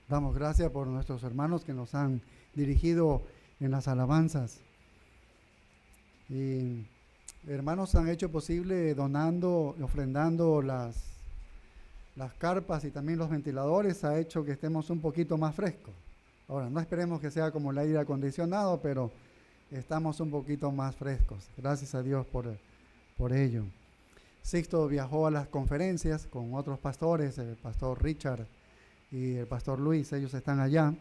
Damos gracias por nuestros hermanos que nos han dirigido en las alabanzas. Y hermanos han hecho posible donando, ofrendando las carpas y también los ventiladores, ha hecho que estemos un poquito más frescos. Ahora, no esperemos que sea como el aire acondicionado, pero estamos un poquito más frescos. Gracias a Dios por ello. Sixto viajó a las conferencias con otros pastores, el pastor Richard y el pastor Luis, ellos están allá.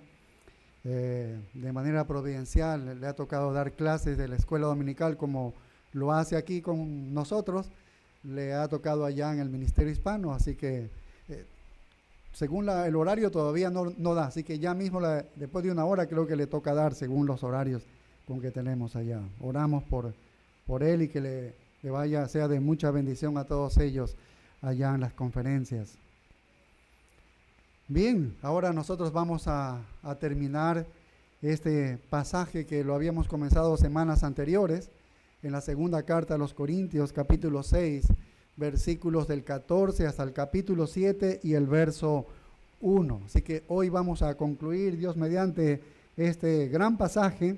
De manera providencial le ha tocado dar clases de la escuela dominical como lo hace aquí con nosotros, le ha tocado allá en el Ministerio Hispano, así que según el horario todavía no da, así que ya mismo después de una hora creo que le toca dar según los horarios con que tenemos allá. Oramos por él y que le vaya, sea de mucha bendición a todos ellos allá en las conferencias. Bien, ahora nosotros vamos a terminar este pasaje que lo habíamos comenzado semanas anteriores, en la segunda carta a los Corintios, capítulo 6, versículos del 14 hasta el capítulo 7 y el verso 1. Así que hoy vamos a concluir, Dios mediante, este gran pasaje,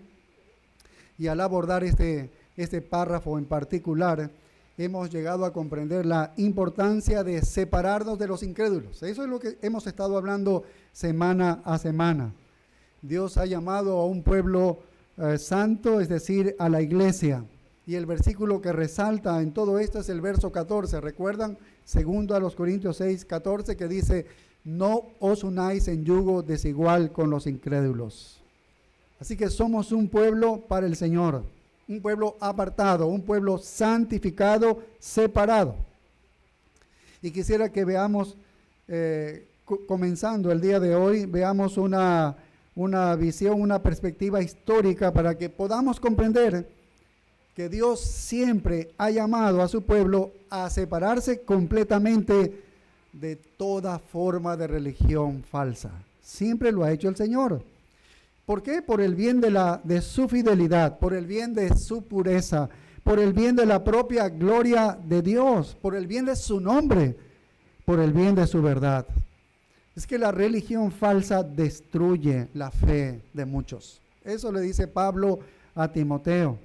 y al abordar este párrafo en particular, hemos llegado a comprender la importancia de separarnos de los incrédulos. Eso es lo que hemos estado hablando semana a semana. Dios ha llamado a un pueblo santo, es decir, a la iglesia. Y el versículo que resalta en todo esto es el verso 14. ¿Recuerdan? Segundo a los Corintios 6, 14, que dice: no os unáis en yugo desigual con los incrédulos. Así que somos un pueblo para el Señor, un pueblo apartado, un pueblo santificado, separado. Y quisiera que veamos, comenzando el día de hoy, veamos una visión, una perspectiva histórica para que podamos comprender que Dios siempre ha llamado a su pueblo a separarse completamente de toda forma de religión falsa. Siempre lo ha hecho el Señor. ¿Por qué? Por el bien de su fidelidad, por el bien de su pureza, por el bien de la propia gloria de Dios, por el bien de su nombre, por el bien de su verdad. Es que la religión falsa destruye la fe de muchos. Eso le dice Pablo a Timoteo.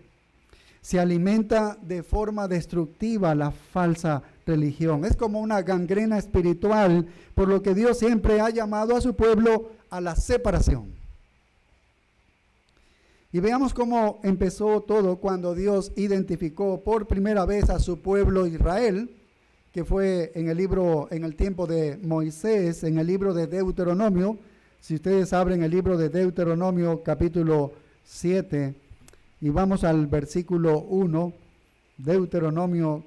Se alimenta de forma destructiva la falsa religión. Es como una gangrena espiritual, por lo que Dios siempre ha llamado a su pueblo a la separación. Y veamos cómo empezó todo cuando Dios identificó por primera vez a su pueblo Israel, que fue en el tiempo de Moisés, en el libro de Deuteronomio. Si ustedes abren el libro de Deuteronomio capítulo 7 y vamos al versículo 1, Deuteronomio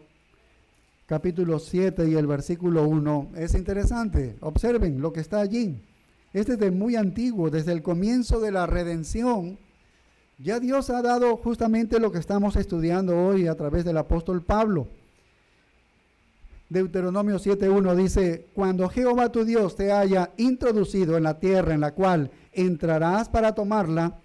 capítulo 7 y el versículo 1, es interesante. Observen lo que está allí. Este es de muy antiguo, desde el comienzo de la redención. Ya Dios ha dado justamente lo que estamos estudiando hoy a través del apóstol Pablo. Deuteronomio 7:1 dice: cuando Jehová tu Dios te haya introducido en la tierra en la cual entrarás para tomarla,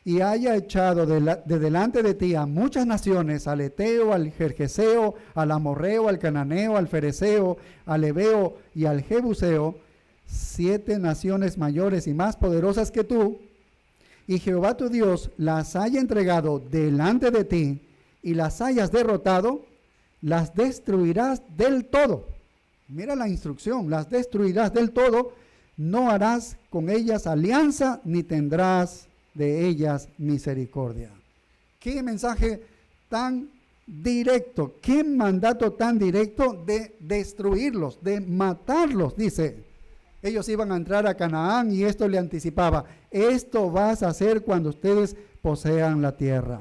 y haya echado de delante de ti a muchas naciones, al Eteo, al Gergeseo, al Amorreo, al Cananeo, al Fereceo, al Heveo y al Jebuseo, 7 naciones mayores y más poderosas que tú, y Jehová tu Dios las haya entregado delante de ti y las hayas derrotado, las destruirás del todo. Mira la instrucción: las destruirás del todo, no harás con ellas alianza ni tendrás de ellas misericordia. Qué mensaje tan directo, qué mandato tan directo de destruirlos, de matarlos. Dice, ellos iban a entrar a Canaán y esto le anticipaba: esto vas a hacer cuando ustedes posean la tierra.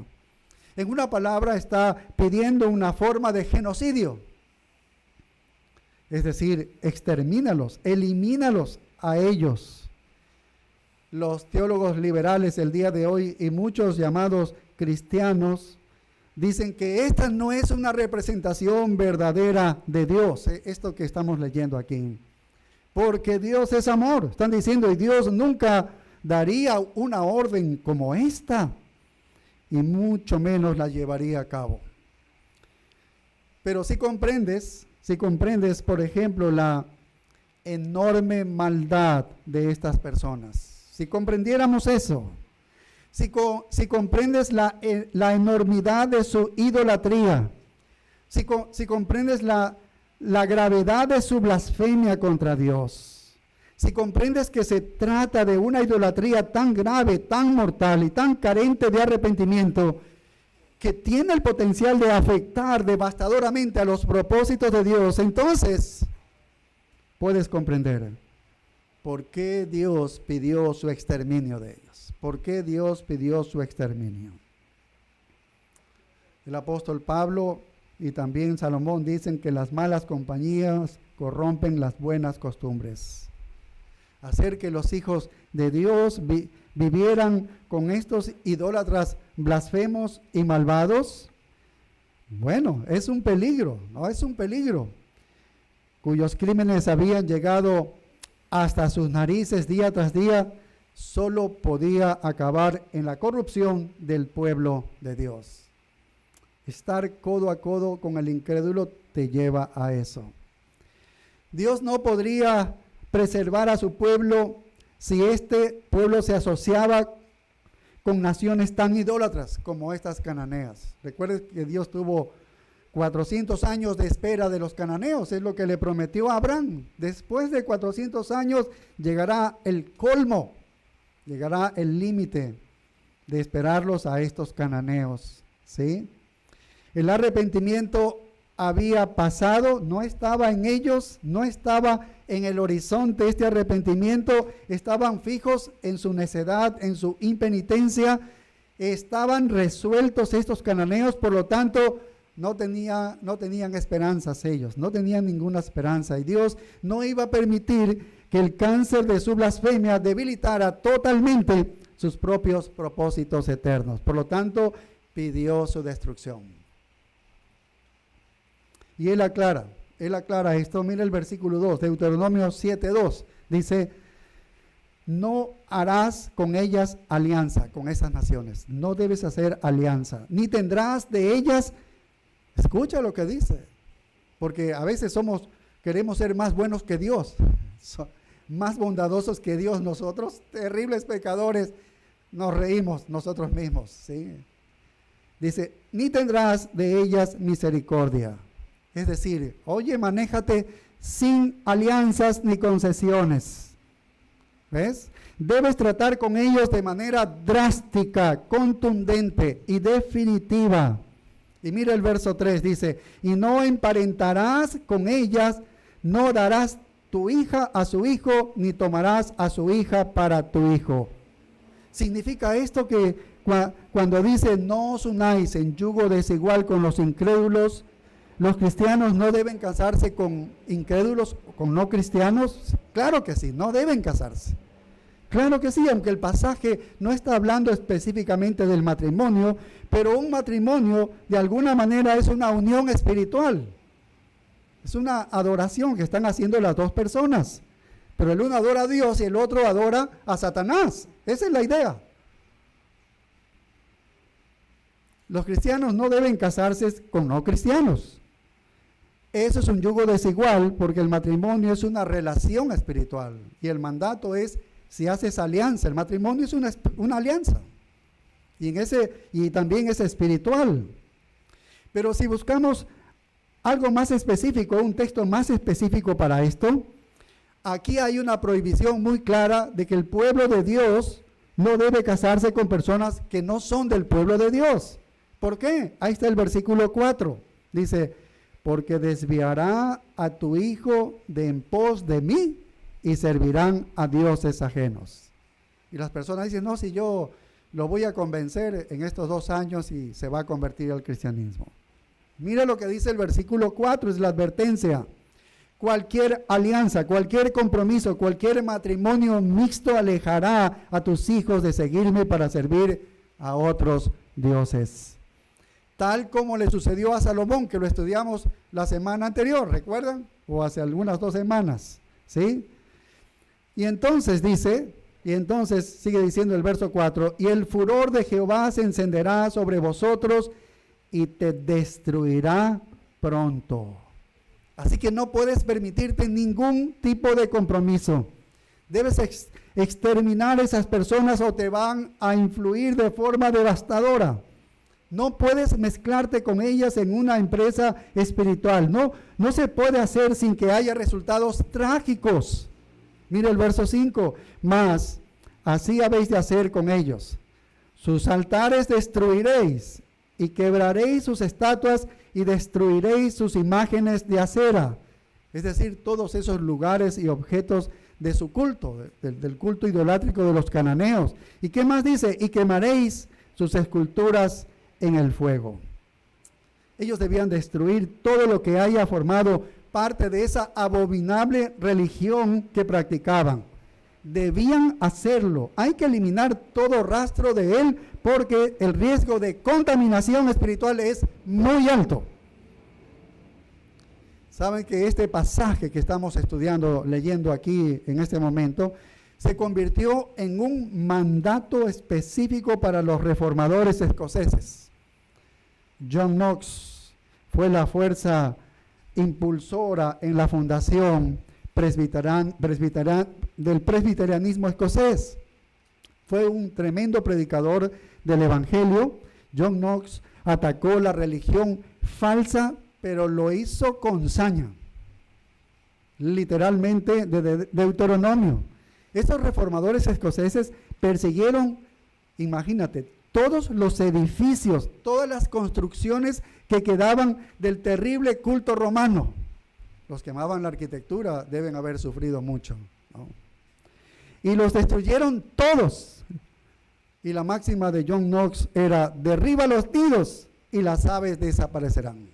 En una palabra, está pidiendo una forma de genocidio. Es decir, extermínalos, elimínalos a ellos. Los teólogos liberales el día de hoy y muchos llamados cristianos dicen que esta no es una representación verdadera de Dios, esto que estamos leyendo aquí. Porque Dios es amor, están diciendo, y Dios nunca daría una orden como esta, y mucho menos la llevaría a cabo. Pero si comprendes, por ejemplo, enorme maldad de estas personas. Si comprendiéramos eso, si comprendes la enormidad de su idolatría, si comprendes la gravedad de su blasfemia contra Dios, si comprendes que se trata de una idolatría tan grave, tan mortal y tan carente de arrepentimiento, que tiene el potencial de afectar devastadoramente a los propósitos de Dios, entonces puedes comprender por qué Dios pidió su exterminio de ellos. ¿Por qué Dios pidió su exterminio? El apóstol Pablo y también Salomón dicen que las malas compañías corrompen las buenas costumbres. Hacer que los hijos de Dios vivieran con estos idólatras blasfemos y malvados, bueno, es un peligro, ¿no? Es un peligro, cuyos crímenes habían llegado hasta sus narices día tras día, solo podía acabar en la corrupción del pueblo de Dios. Estar codo a codo con el incrédulo te lleva a eso. Dios no podría preservar a su pueblo si este pueblo se asociaba con naciones tan idólatras como estas cananeas. Recuerden que Dios tuvo 400 años de espera de los cananeos, es lo que le prometió a Abraham. Después de 400 años llegará el colmo, llegará el límite de esperarlos a estos cananeos, ¿sí? El arrepentimiento había pasado, no estaba en ellos, no estaba en el horizonte este arrepentimiento, estaban fijos en su necedad, en su impenitencia, estaban resueltos estos cananeos, por lo tanto no tenían esperanzas ellos, no tenían ninguna esperanza, y Dios no iba a permitir que el cáncer de su blasfemia debilitara totalmente sus propios propósitos eternos. Por lo tanto, pidió su destrucción. Y él aclara esto. Mira el versículo 2, Deuteronomio 7:2, dice: no harás con ellas alianza, con esas naciones, no debes hacer alianza, ni tendrás de ellas. Escucha lo que dice, porque a veces queremos ser más buenos que Dios, más bondadosos que Dios. Nosotros, terribles pecadores, nos reímos nosotros mismos, ¿sí? Dice, ni tendrás de ellas misericordia. Es decir, oye, manéjate sin alianzas ni concesiones. ¿Ves? Debes tratar con ellos de manera drástica, contundente y definitiva. Y mira el verso 3, dice, y no emparentarás con ellas, no darás tu hija a su hijo, ni tomarás a su hija para tu hijo. Significa esto que cuando dice, no os unáis en yugo desigual con los incrédulos, ¿los cristianos no deben casarse con incrédulos, con no cristianos? Claro que sí, no deben casarse. Claro que sí, aunque el pasaje no está hablando específicamente del matrimonio, pero un matrimonio de alguna manera es una unión espiritual. Es una adoración que están haciendo las dos personas. Pero el uno adora a Dios y el otro adora a Satanás. Esa es la idea. Los cristianos no deben casarse con no cristianos. Eso es un yugo desigual porque el matrimonio es una relación espiritual y el mandato es si haces alianza. El matrimonio es una alianza y también es espiritual. Pero si buscamos algo más específico, un texto más específico para esto, aquí hay una prohibición muy clara de que el pueblo de Dios no debe casarse con personas que no son del pueblo de Dios. ¿Por qué? Ahí está el versículo 4. Dice, porque desviará a tu hijo de en pos de mí y servirán a dioses ajenos. Y las personas dicen, no, si yo lo voy a convencer en estos 2 años y se va a convertir al cristianismo. Mira lo que dice el versículo 4, es la advertencia. Cualquier alianza, cualquier compromiso, cualquier matrimonio mixto alejará a tus hijos de seguirme para servir a otros dioses. Tal como le sucedió a Salomón, que lo estudiamos la semana anterior, ¿recuerdan? O hace algunas 2 semanas, ¿sí? Y entonces sigue diciendo el verso 4, y el furor de Jehová se encenderá sobre vosotros y te destruirá pronto. Así que no puedes permitirte ningún tipo de compromiso. Debes exterminar a esas personas o te van a influir de forma devastadora. No puedes mezclarte con ellas en una empresa espiritual. No se puede hacer sin que haya resultados trágicos. Mire el verso 5. Mas así habéis de hacer con ellos. Sus altares destruiréis y quebraréis sus estatuas y destruiréis sus imágenes de acera. Es decir, todos esos lugares y objetos de su culto, del culto idolátrico de los cananeos. ¿Y qué más dice? Y quemaréis sus esculturas en el fuego. Ellos debían destruir todo lo que haya formado parte de esa abominable religión que practicaban. Debían hacerlo. Hay que eliminar todo rastro de él porque el riesgo de contaminación espiritual es muy alto. Saben que este pasaje que estamos estudiando, leyendo aquí en este momento, se convirtió en un mandato específico para los reformadores escoceses. John Knox fue la fuerza impulsora en la fundación del presbiterianismo escocés. Fue un tremendo predicador del evangelio. John Knox atacó la religión falsa, pero lo hizo con saña, literalmente de Deuteronomio. Estos reformadores escoceses persiguieron, imagínate, todos los edificios, todas las construcciones que quedaban del terrible culto romano. Los que amaban la arquitectura deben haber sufrido mucho, ¿no? Y los destruyeron todos. Y la máxima de John Knox era: derriba los nidos y las aves desaparecerán.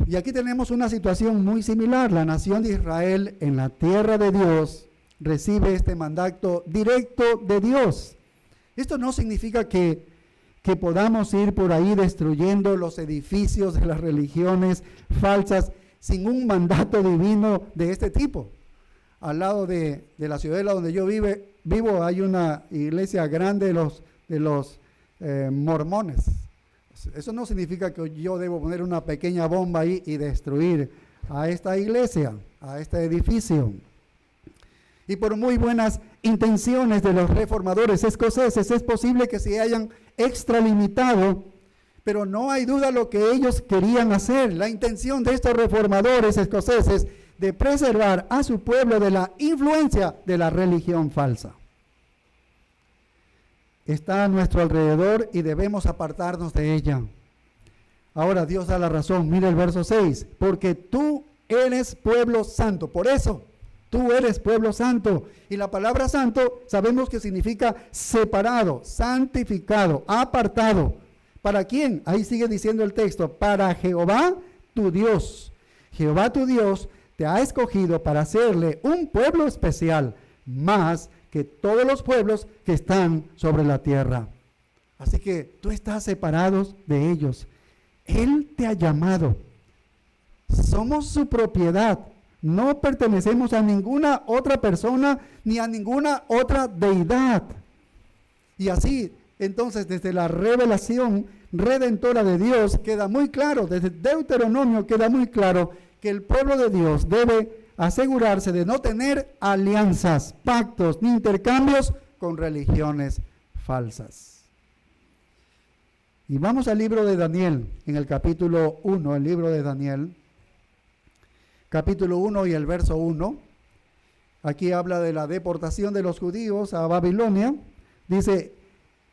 Y aquí tenemos una situación muy similar. La nación de Israel en la tierra de Dios recibe este mandato directo de Dios. Esto no significa que podamos ir por ahí destruyendo los edificios de las religiones falsas sin un mandato divino de este tipo. Al lado de la ciudadela donde yo vivo hay una iglesia grande de los mormones. Eso no significa que yo debo poner una pequeña bomba ahí y destruir a esta iglesia, a este edificio. Y por muy buenas intenciones de los reformadores escoceses, es posible que se hayan extralimitado, pero no hay duda lo que ellos querían hacer. La intención de estos reformadores escoceses de preservar a su pueblo de la influencia de la religión falsa está a nuestro alrededor y debemos apartarnos de ella. Ahora Dios da la razón. Mira el verso 6. Porque tú eres pueblo santo. Por eso, tú eres pueblo santo. Y la palabra santo sabemos que significa separado, santificado, apartado. ¿Para quién? Ahí sigue diciendo el texto. Para Jehová tu Dios. Jehová tu Dios te ha escogido para hacerle un pueblo especial, más que todos los pueblos que están sobre la tierra. Así que tú estás separado de ellos. Él te ha llamado. Somos su propiedad. No pertenecemos a ninguna otra persona ni a ninguna otra deidad. Y así, entonces, desde la revelación redentora de Dios queda muy claro, desde Deuteronomio queda muy claro que el pueblo de Dios debe asegurarse de no tener alianzas, pactos ni intercambios con religiones falsas. Y vamos al libro de Daniel, en el capítulo 1, el libro de Daniel, capítulo 1 y el verso 1. Aquí habla de la deportación de los judíos a Babilonia. Dice,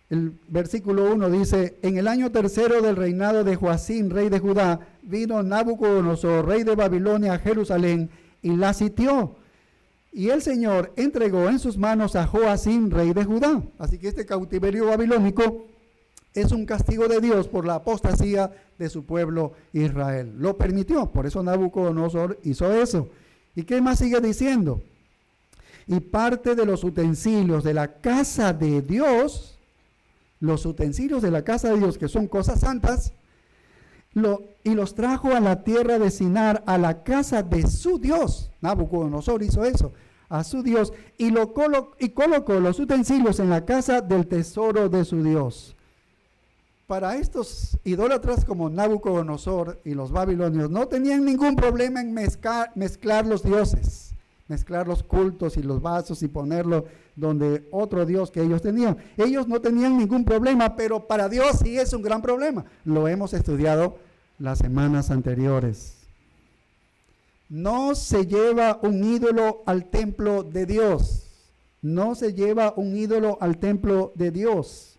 el versículo 1 dice: en el año tercero del reinado de Joacim, rey de Judá, vino Nabucodonosor, rey de Babilonia, a Jerusalén, y la sitió. Y el Señor entregó en sus manos a Joacim, rey de Judá. Así que este cautiverio babilónico es un castigo de Dios por la apostasía de su pueblo Israel. Lo permitió, por eso Nabucodonosor hizo eso. ¿Y qué más sigue diciendo? Y parte de los utensilios de la casa de Dios, los utensilios de la casa de Dios, que son cosas santas, y los trajo a la tierra de Sinar, a la casa de su Dios. Nabucodonosor hizo eso, a su Dios, y colocó los utensilios en la casa del tesoro de su Dios. para estos idólatras como Nabucodonosor y los babilonios, no tenían ningún problema en mezclar los dioses, mezclar los cultos y los vasos y ponerlo donde otro dios que ellos tenían. Ellos no tenían ningún problema, pero para Dios sí es un gran problema. Lo hemos estudiado las semanas anteriores. No se lleva un ídolo al templo de Dios. No se lleva un ídolo al templo de Dios.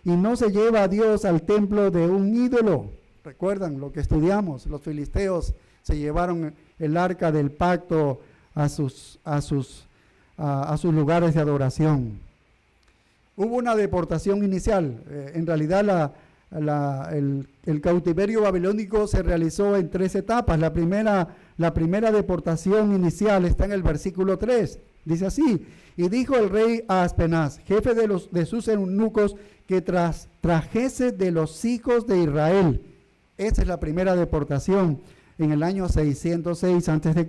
Y no se lleva a Dios al templo de un ídolo. Recuerdan lo que estudiamos. Los filisteos se llevaron el arca del pacto a sus lugares de adoración. Hubo una deportación inicial. En realidad el cautiverio babilónico se realizó en 3 etapas. La primera deportación inicial está en el versículo 3. Dice así: y dijo el rey a Aspenaz, jefe de sus eunucos, que trajese de los hijos de Israel. Esa es la primera deportación en el año 606 a.C.,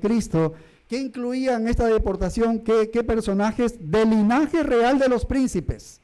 que incluía en esta deportación ¿qué personajes? Del linaje real de los príncipes,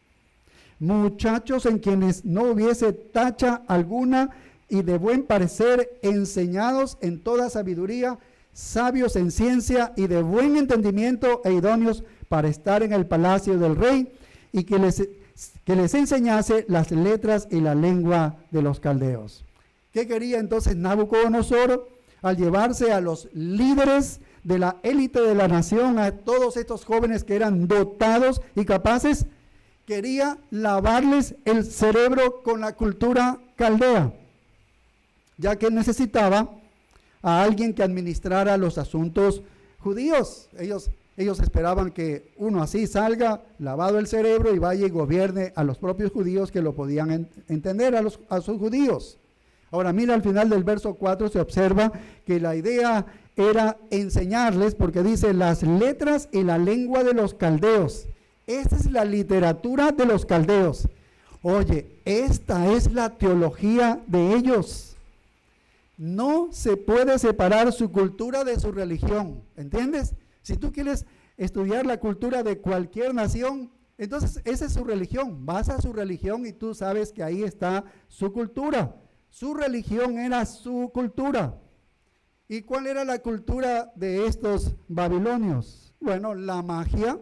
muchachos en quienes no hubiese tacha alguna y de buen parecer, enseñados en toda sabiduría, sabios en ciencia y de buen entendimiento e idóneos para estar en el palacio del rey, y que les enseñase las letras y la lengua de los caldeos. ¿Qué quería entonces Nabucodonosor al llevarse a los líderes de la élite de la nación, a todos estos jóvenes que eran dotados y capaces? Quería lavarles el cerebro con la cultura caldea, ya que necesitaba a alguien que administrara los asuntos judíos. Ellos esperaban que uno así salga, lavado el cerebro, y vaya y gobierne a los propios judíos que lo podían entender, a sus judíos. Ahora mira, al final del verso 4 se observa que la idea era enseñarles, porque dice las letras y la lengua de los caldeos. Esta es la literatura de los caldeos. Oye, esta es la teología de ellos. No se puede separar su cultura de su religión, ¿entiendes? Si tú quieres estudiar la cultura de cualquier nación, entonces esa es su religión. Vas a su religión y tú sabes que ahí está su cultura. Su religión era su cultura. ¿Y cuál era la cultura de estos babilonios? Bueno, la magia,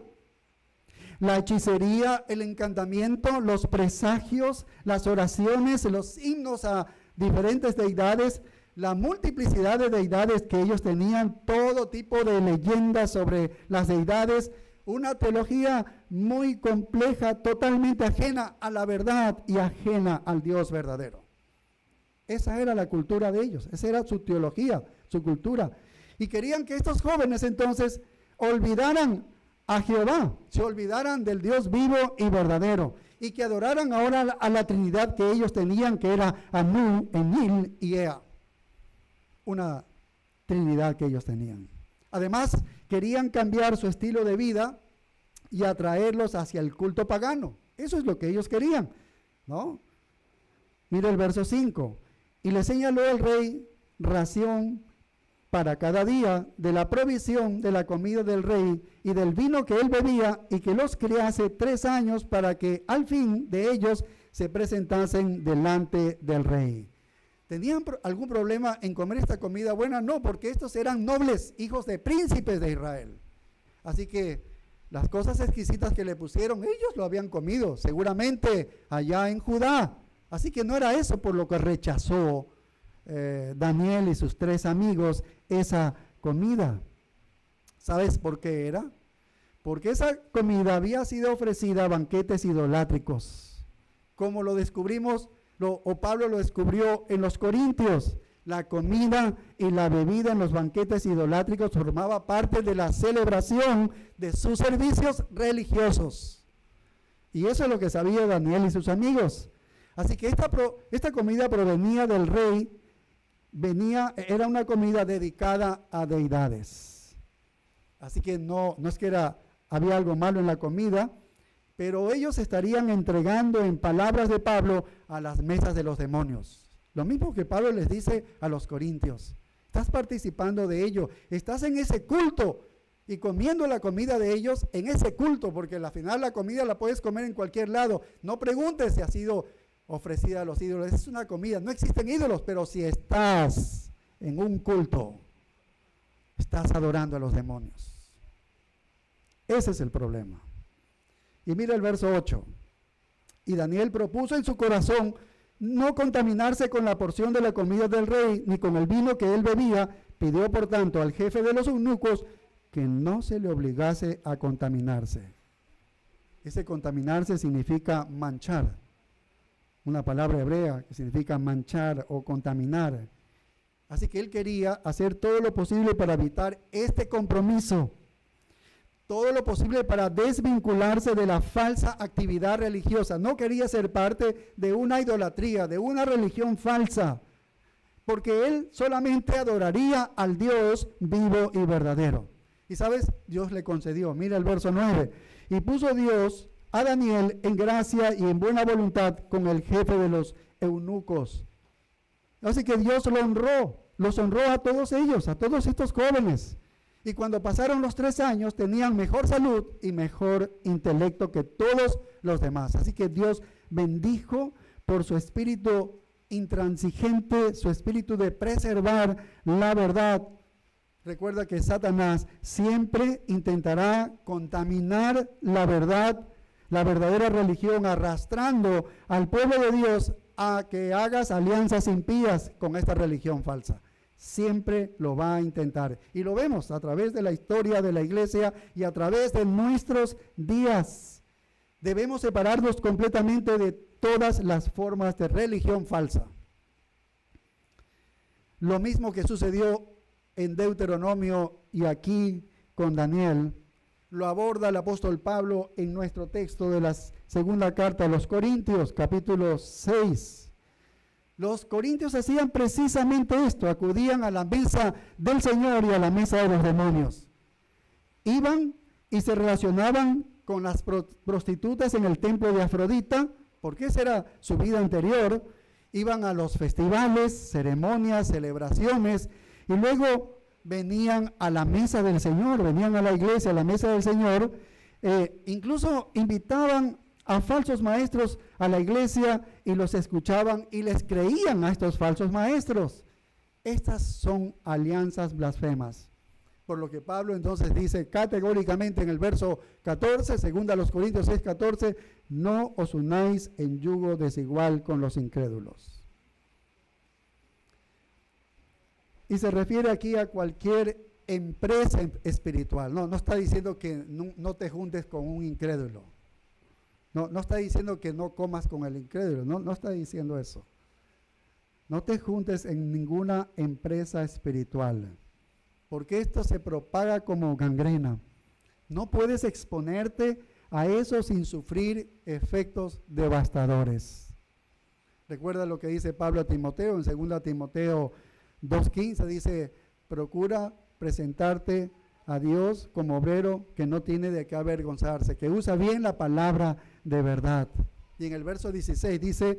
la hechicería, el encantamiento, los presagios, las oraciones, los himnos a diferentes deidades, la multiplicidad de deidades que ellos tenían, todo tipo de leyendas sobre las deidades, una teología muy compleja, totalmente ajena a la verdad y ajena al Dios verdadero. Esa era la cultura de ellos, esa era su teología, su cultura. Y querían que estos jóvenes entonces olvidaran a Jehová, se olvidaran del Dios vivo y verdadero, y que adoraran ahora a la Trinidad que ellos tenían, que era Anu, Enil y Ea. Una Trinidad que ellos tenían. Además, querían cambiar su estilo de vida y atraerlos hacia el culto pagano. Eso es lo que ellos querían, ¿no? Mira el verso 5. Y le señaló el rey ración para cada día de la provisión de la comida del rey y del vino que él bebía, y que los criase 3 años, para que al fin de ellos se presentasen delante del rey. ¿Tenían algún problema en comer esta comida buena? No, porque estos eran nobles, hijos de príncipes de Israel. Así que las cosas exquisitas que le pusieron, ellos lo habían comido, seguramente allá en Judá. Así que no era eso por lo que rechazó Daniel y sus 3 amigos esa comida. ¿Sabes por qué era? Porque esa comida había sido ofrecida a banquetes idolátricos, como lo descubrimos, o Pablo lo descubrió en los Corintios. La comida y la bebida en los banquetes idolátricos formaba parte de la celebración de sus servicios religiosos. Y eso es lo que sabía Daniel y sus amigos. Así que esta comida provenía del rey, era una comida dedicada a deidades. Así que no es que había algo malo en la comida, pero ellos estarían entregando, en palabras de Pablo, a las mesas de los demonios. Lo mismo que Pablo les dice a los corintios. Estás participando de ello, estás en ese culto y comiendo la comida de ellos en ese culto, porque al final la comida la puedes comer en cualquier lado. No preguntes si ha sido ofrecida a los ídolos. Es una comida. No existen ídolos, pero si estás en un culto, estás adorando a los demonios. Ese es el problema. Y mira el verso 8. Y Daniel propuso en su corazón no contaminarse con la porción de la comida del rey, ni con el vino que él bebía. Pidió por tanto al jefe de los eunucos que no se le obligase a contaminarse. Ese contaminarse significa manchar. Una palabra hebrea que significa manchar o contaminar. Así que él quería hacer todo lo posible para evitar este compromiso. Todo lo posible para desvincularse de la falsa actividad religiosa. No quería ser parte de una idolatría, de una religión falsa, porque él solamente adoraría al Dios vivo y verdadero. Y sabes, Dios le concedió. Mira el verso 9. Y puso Dios a Daniel en gracia y en buena voluntad con el jefe de los eunucos. Así que Dios los honró a todos ellos, a todos estos jóvenes. Y cuando pasaron los 3 años, tenían mejor salud y mejor intelecto que todos los demás. Así que Dios bendijo por su espíritu intransigente, su espíritu de preservar la verdad. Recuerda que Satanás siempre intentará contaminar la verdad, la verdadera religión, arrastrando al pueblo de Dios a que hagas alianzas impías con esta religión falsa. Siempre lo va a intentar. Y lo vemos a través de la historia de la iglesia y a través de nuestros días. Debemos separarnos completamente de todas las formas de religión falsa. Lo mismo que sucedió en Deuteronomio y aquí con Daniel, lo aborda el apóstol Pablo en nuestro texto de la segunda carta a los Corintios, capítulo 6. Los corintios hacían precisamente esto, acudían a la mesa del Señor y a la mesa de los demonios. Iban y se relacionaban con las prostitutas en el templo de Afrodita, porque esa era su vida anterior. Iban a los festivales, ceremonias, celebraciones, y luego venían a la mesa del Señor, venían a la iglesia, a la mesa del Señor, incluso invitaban a falsos maestros a la iglesia y los escuchaban y les creían a estos falsos maestros. Estas son alianzas blasfemas. Por lo que Pablo entonces dice categóricamente en el verso 14, segunda a los Corintios 6:14, no os unáis en yugo desigual con los incrédulos. Y se refiere aquí a cualquier empresa espiritual. No está diciendo que no te juntes con un incrédulo. No está diciendo que no comas con el incrédulo, no está diciendo eso. No te juntes en ninguna empresa espiritual, porque esto se propaga como gangrena. No puedes exponerte a eso sin sufrir efectos devastadores. Recuerda lo que dice Pablo a Timoteo, en 2 Timoteo 2:15, dice, procura presentarte a Dios como obrero que no tiene de qué avergonzarse, que usa bien la palabra de verdad. Y en el verso 16 dice,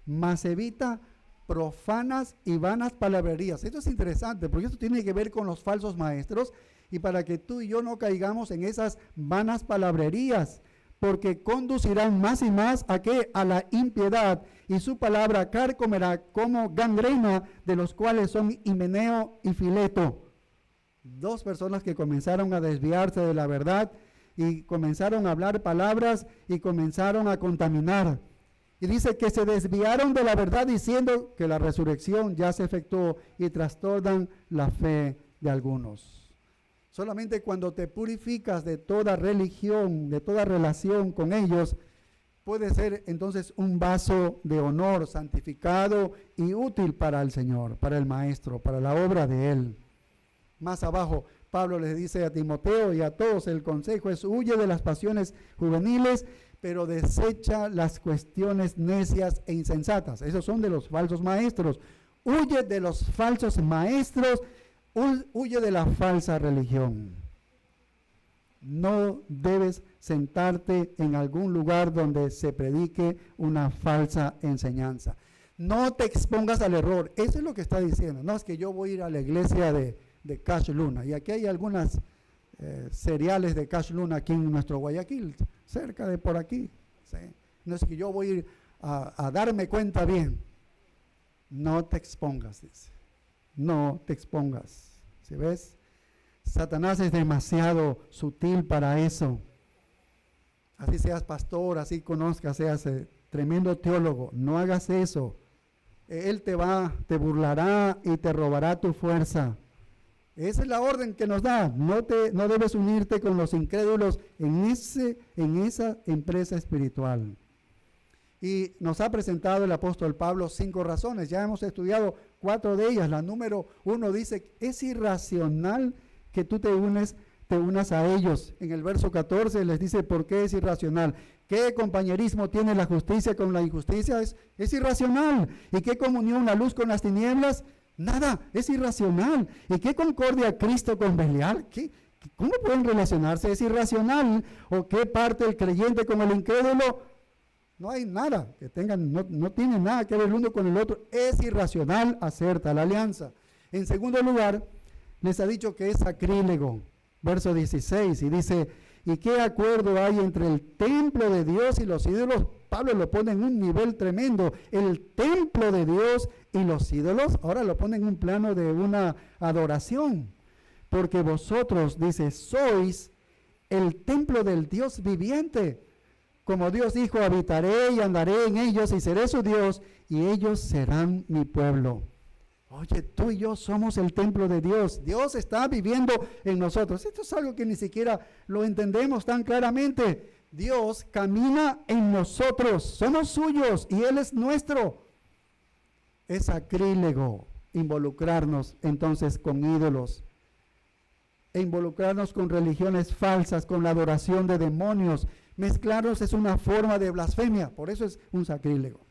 mas evita profanas y vanas palabrerías. Esto es interesante porque esto tiene que ver con los falsos maestros y para que tú y yo no caigamos en esas vanas palabrerías, porque conducirán más y más a ¿qué? A la impiedad, y su palabra carcomerá como gangrena, de los cuales son Himeneo y Fileto. 2 personas que comenzaron a desviarse de la verdad y comenzaron a hablar palabras y comenzaron a contaminar. Y dice que se desviaron de la verdad diciendo que la resurrección ya se efectuó y trastornan la fe de algunos. Solamente cuando te purificas de toda religión, de toda relación con ellos, puede ser entonces un vaso de honor, santificado y útil para el Señor, para el Maestro, para la obra de Él. Más abajo, Pablo les dice a Timoteo y a todos, el consejo es huye de las pasiones juveniles, pero desecha las cuestiones necias e insensatas. Esos son de los falsos maestros. Huye de los falsos maestros, huye de la falsa religión. No debes sentarte en algún lugar donde se predique una falsa enseñanza. No te expongas al error. Eso es lo que está diciendo. No es que yo voy a ir a la iglesia de Cash Luna. Y aquí hay algunas cereales de Cash Luna aquí en nuestro Guayaquil, cerca de por aquí. ¿Sí? No es que yo voy a ir a darme cuenta bien. No te expongas, dice. No te expongas. ¿Sí ves? Satanás es demasiado sutil para eso. Así seas pastor, así conozcas, seas tremendo teólogo, no hagas eso. Él te burlará y te robará tu fuerza. Esa es la orden que nos da. No debes unirte con los incrédulos en esa empresa espiritual. Y nos ha presentado el apóstol Pablo 5 razones. Ya hemos estudiado 4 de ellas. La número 1 dice, es irracional que tú te unas a ellos. En el verso 14 les dice, ¿por qué es irracional? ¿Qué compañerismo tiene la justicia con la injusticia? Es irracional. ¿Y qué comunión la luz con las tinieblas? Nada, es irracional. ¿Y qué concordia Cristo con Belial? ¿Cómo pueden relacionarse? Es irracional. ¿O qué parte el creyente con el incrédulo? No hay nada que tengan, no tiene nada que ver el uno con el otro. Es irracional hacer tal alianza. En segundo lugar, les ha dicho que es sacrílego. Verso 16, y dice, ¿y qué acuerdo hay entre el templo de Dios y los ídolos? Pablo lo pone en un nivel tremendo. El templo de Dios y los ídolos, ahora lo pone en un plano de una adoración. Porque vosotros, dice, sois el templo del Dios viviente. Como Dios dijo, habitaré y andaré en ellos y seré su Dios y ellos serán mi pueblo. Oye, tú y yo somos el templo de Dios. Dios está viviendo en nosotros. Esto es algo que ni siquiera lo entendemos tan claramente. Dios camina en nosotros. Somos suyos y Él es nuestro. Es sacrílego involucrarnos entonces con ídolos e involucrarnos con religiones falsas, con la adoración de demonios. Mezclarlos es una forma de blasfemia, por eso es un sacrílego.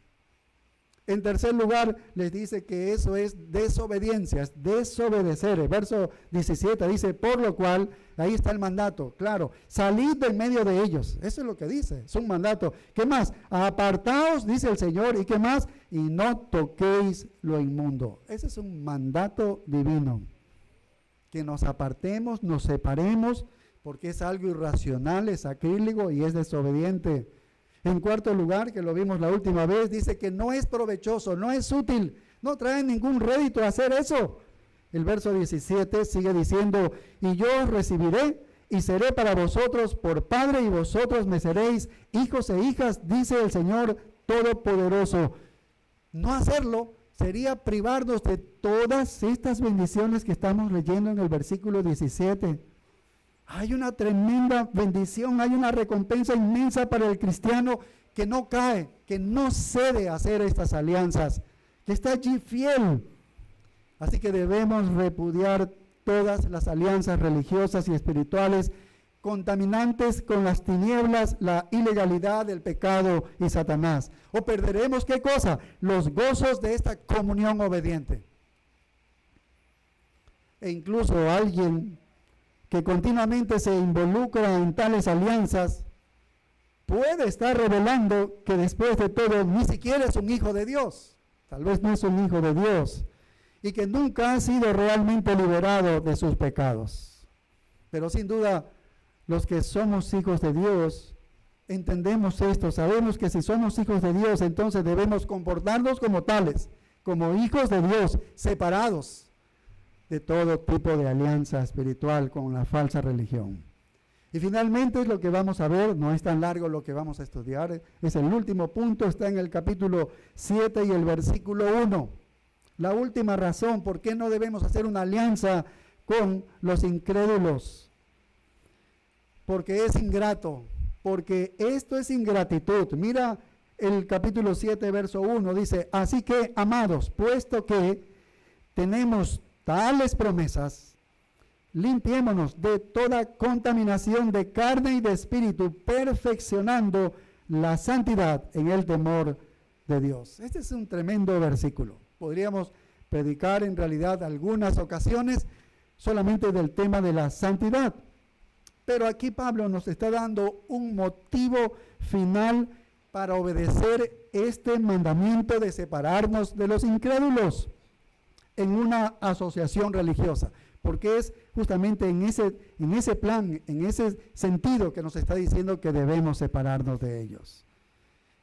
En tercer lugar, les dice que eso es desobediencia, es desobedecer. El verso 17 dice, por lo cual, ahí está el mandato, claro, salid de en medio de ellos. Eso es lo que dice, es un mandato. ¿Qué más? Apartaos, dice el Señor, ¿y qué más? Y no toquéis lo inmundo. Ese es un mandato divino. Que nos apartemos, nos separemos, porque es algo irracional, es sacrílego y es desobediente. En cuarto lugar, que lo vimos la última vez, dice que no es provechoso, no es útil, no trae ningún rédito hacer eso. El verso 17 sigue diciendo, y yo os recibiré y seré para vosotros por padre y vosotros me seréis hijos e hijas, dice el Señor Todopoderoso. No hacerlo sería privarnos de todas estas bendiciones que estamos leyendo en el versículo 17. Hay una tremenda bendición, hay una recompensa inmensa para el cristiano que no cae, que no cede a hacer estas alianzas, que está allí fiel. Así que debemos repudiar todas las alianzas religiosas y espirituales contaminantes con las tinieblas, la ilegalidad, el pecado y Satanás. O perderemos, ¿qué cosa? Los gozos de esta comunión obediente. E incluso alguien que continuamente se involucra en tales alianzas, puede estar revelando que después de todo ni siquiera es un hijo de Dios, tal vez no es un hijo de Dios, y que nunca ha sido realmente liberado de sus pecados. Pero sin duda, los que somos hijos de Dios, entendemos esto, sabemos que si somos hijos de Dios, entonces debemos comportarnos como tales, como hijos de Dios, separados de todo tipo de alianza espiritual con la falsa religión. Y finalmente es lo que vamos a ver, no es tan largo lo que vamos a estudiar, es el último punto, está en el capítulo 7 y el versículo 1. La última razón por qué no debemos hacer una alianza con los incrédulos. Porque es ingrato, porque esto es ingratitud. Mira el capítulo 7, verso 1, dice, así que, amados, puesto que tenemos tales promesas, limpiémonos de toda contaminación de carne y de espíritu, perfeccionando la santidad en el temor de Dios. Este es un tremendo versículo. Podríamos predicar en realidad algunas ocasiones solamente del tema de la santidad. Pero aquí Pablo nos está dando un motivo final para obedecer este mandamiento de separarnos de los incrédulos en una asociación religiosa, porque es justamente en ese plan, en ese sentido que nos está diciendo que debemos separarnos de ellos.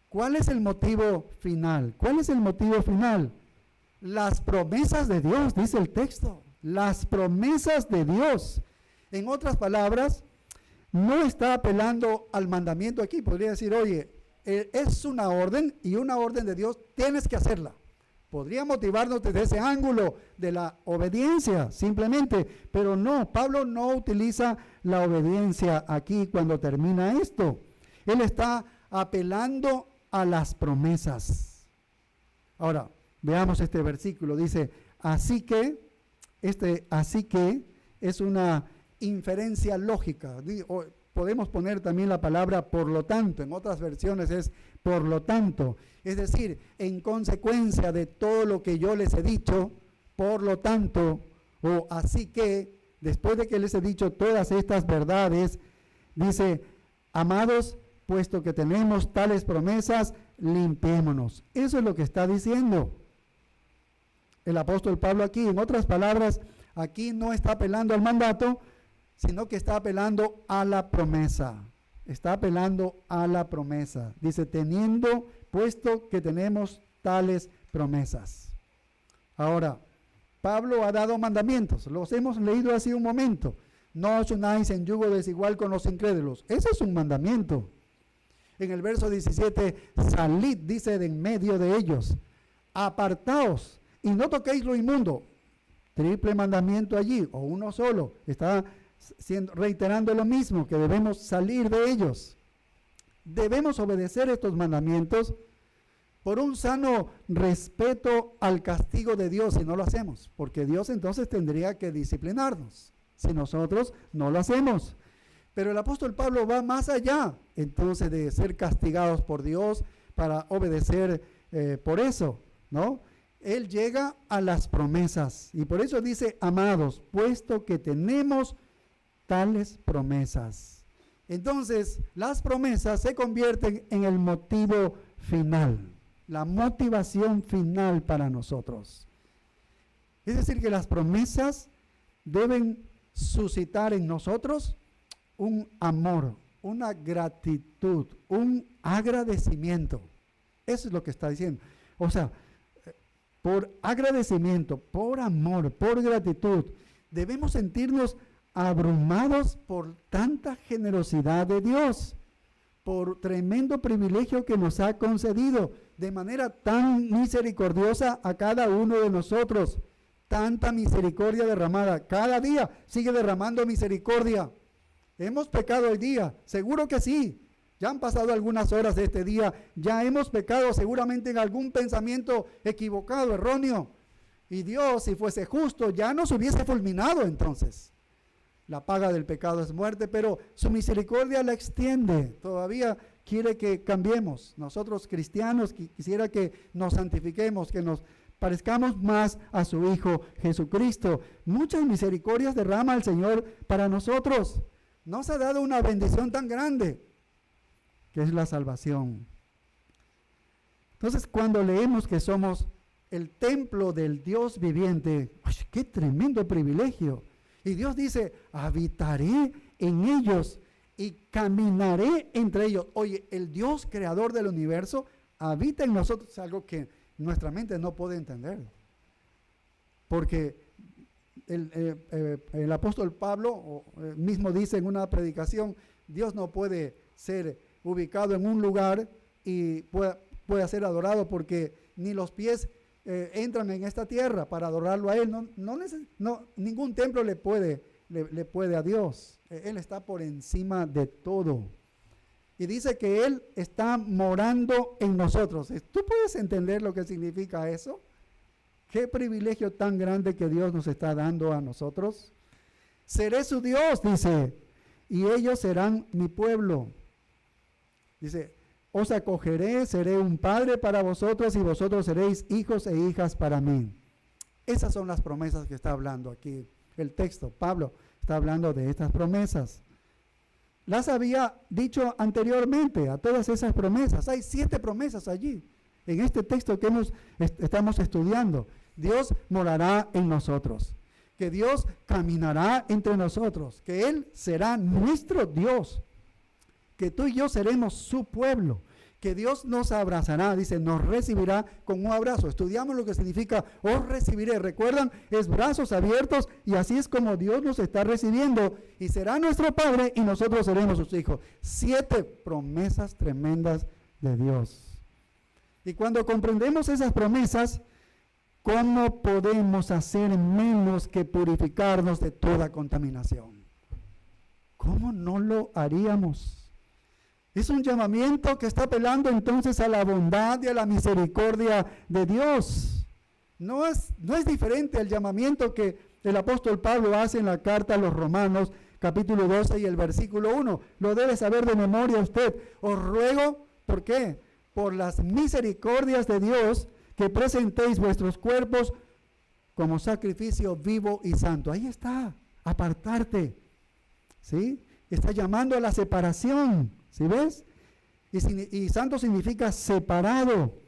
¿Cuál es el motivo final? ¿Cuál es el motivo final? Las promesas de Dios, dice el texto. Las promesas de Dios. En otras palabras, no está apelando al mandamiento aquí. Podría decir, oye, es una orden y una orden de Dios, tienes que hacerla. Podría motivarnos desde ese ángulo de la obediencia, simplemente. Pero no, Pablo no utiliza la obediencia aquí cuando termina esto. Él está apelando a las promesas. Ahora, veamos este versículo. Dice, así que es una inferencia lógica. Podemos poner también la palabra por lo tanto. En otras versiones es por lo tanto. Es decir, en consecuencia de todo lo que yo les he dicho, por lo tanto, o así que, después de que les he dicho todas estas verdades, dice, amados, puesto que tenemos tales promesas, limpiémonos. Eso es lo que está diciendo el apóstol Pablo aquí. En otras palabras, aquí no está apelando al mandato, sino que está apelando a la promesa. Está apelando a la promesa. Dice, puesto que tenemos tales promesas. Ahora, Pablo ha dado mandamientos. Los hemos leído hace un momento. No os unáis en yugo desigual con los incrédulos. Ese es un mandamiento. En el verso 17, salid, dice, de en medio de ellos. Apartaos y no toquéis lo inmundo. Triple mandamiento allí, o uno solo. Está reiterando lo mismo, que debemos salir de ellos. Debemos obedecer estos mandamientos por un sano respeto al castigo de Dios si no lo hacemos, porque Dios entonces tendría que disciplinarnos si nosotros no lo hacemos. Pero el apóstol Pablo va más allá entonces de ser castigados por Dios para obedecer por eso, ¿no? Él llega a las promesas y por eso dice, amados, puesto que tenemos tales promesas. Entonces, las promesas se convierten en el motivo final, la motivación final para nosotros. Es decir, que las promesas deben suscitar en nosotros un amor, una gratitud, un agradecimiento. Eso es lo que está diciendo. O sea, por agradecimiento, por amor, por gratitud, debemos sentirnos abrumados por tanta generosidad de Dios, por tremendo privilegio que nos ha concedido de manera tan misericordiosa a cada uno de nosotros. Tanta misericordia derramada. Cada día sigue derramando misericordia. ¿Hemos pecado hoy día? Seguro que sí. Ya han pasado algunas horas de este día. Ya hemos pecado seguramente en algún pensamiento equivocado, erróneo. Y Dios, si fuese justo, ya nos hubiese fulminado entonces. La paga del pecado es muerte, pero su misericordia la extiende. Todavía quiere que cambiemos. Nosotros cristianos quisiera que nos santifiquemos, que nos parezcamos más a su Hijo Jesucristo. Muchas misericordias derrama el Señor para nosotros. Nos ha dado una bendición tan grande, que es la salvación. Entonces, cuando leemos que somos el templo del Dios viviente, ¡ay, qué tremendo privilegio! Y Dios dice, habitaré en ellos y caminaré entre ellos. Oye, el Dios creador del universo habita en nosotros, es algo que nuestra mente no puede entender. Porque el apóstol Pablo mismo dice en una predicación, Dios no puede ser ubicado en un lugar y pueda ser adorado porque ni los pies entran en esta tierra para adorarlo a Él. No, ningún templo le puede a Dios. Él está por encima de todo. Y dice que Él está morando en nosotros. ¿Tú puedes entender lo que significa eso? Qué privilegio tan grande que Dios nos está dando a nosotros. Seré su Dios, dice, y ellos serán mi pueblo. Dice, os acogeré, seré un padre para vosotros y vosotros seréis hijos e hijas para mí. Esas son las promesas que está hablando aquí el texto. Pablo está hablando de estas promesas. Las había dicho anteriormente a todas esas promesas. Hay 7 promesas allí, en este texto que estamos estudiando. Dios morará en nosotros, que Dios caminará entre nosotros, que Él será nuestro Dios, que tú y yo seremos su pueblo, que Dios nos abrazará, dice, nos recibirá con un abrazo. Estudiamos lo que significa os recibiré. ¿Recuerdan? Es brazos abiertos y así es como Dios nos está recibiendo y será nuestro Padre y nosotros seremos sus hijos. 7 promesas tremendas de Dios. Y cuando comprendemos esas promesas, ¿cómo podemos hacer menos que purificarnos de toda contaminación? ¿Cómo no lo haríamos? Es un llamamiento que está apelando entonces a la bondad y a la misericordia de Dios. No es diferente al llamamiento que el apóstol Pablo hace en la carta a los Romanos, capítulo 12 y el versículo 1. Lo debe saber de memoria usted. Os ruego, ¿por qué? Por las misericordias de Dios, que presentéis vuestros cuerpos como sacrificio vivo y santo. Ahí está, apartarte. ¿Sí? Está llamando a la separación. ¿Sí ves? Y santo significa separado,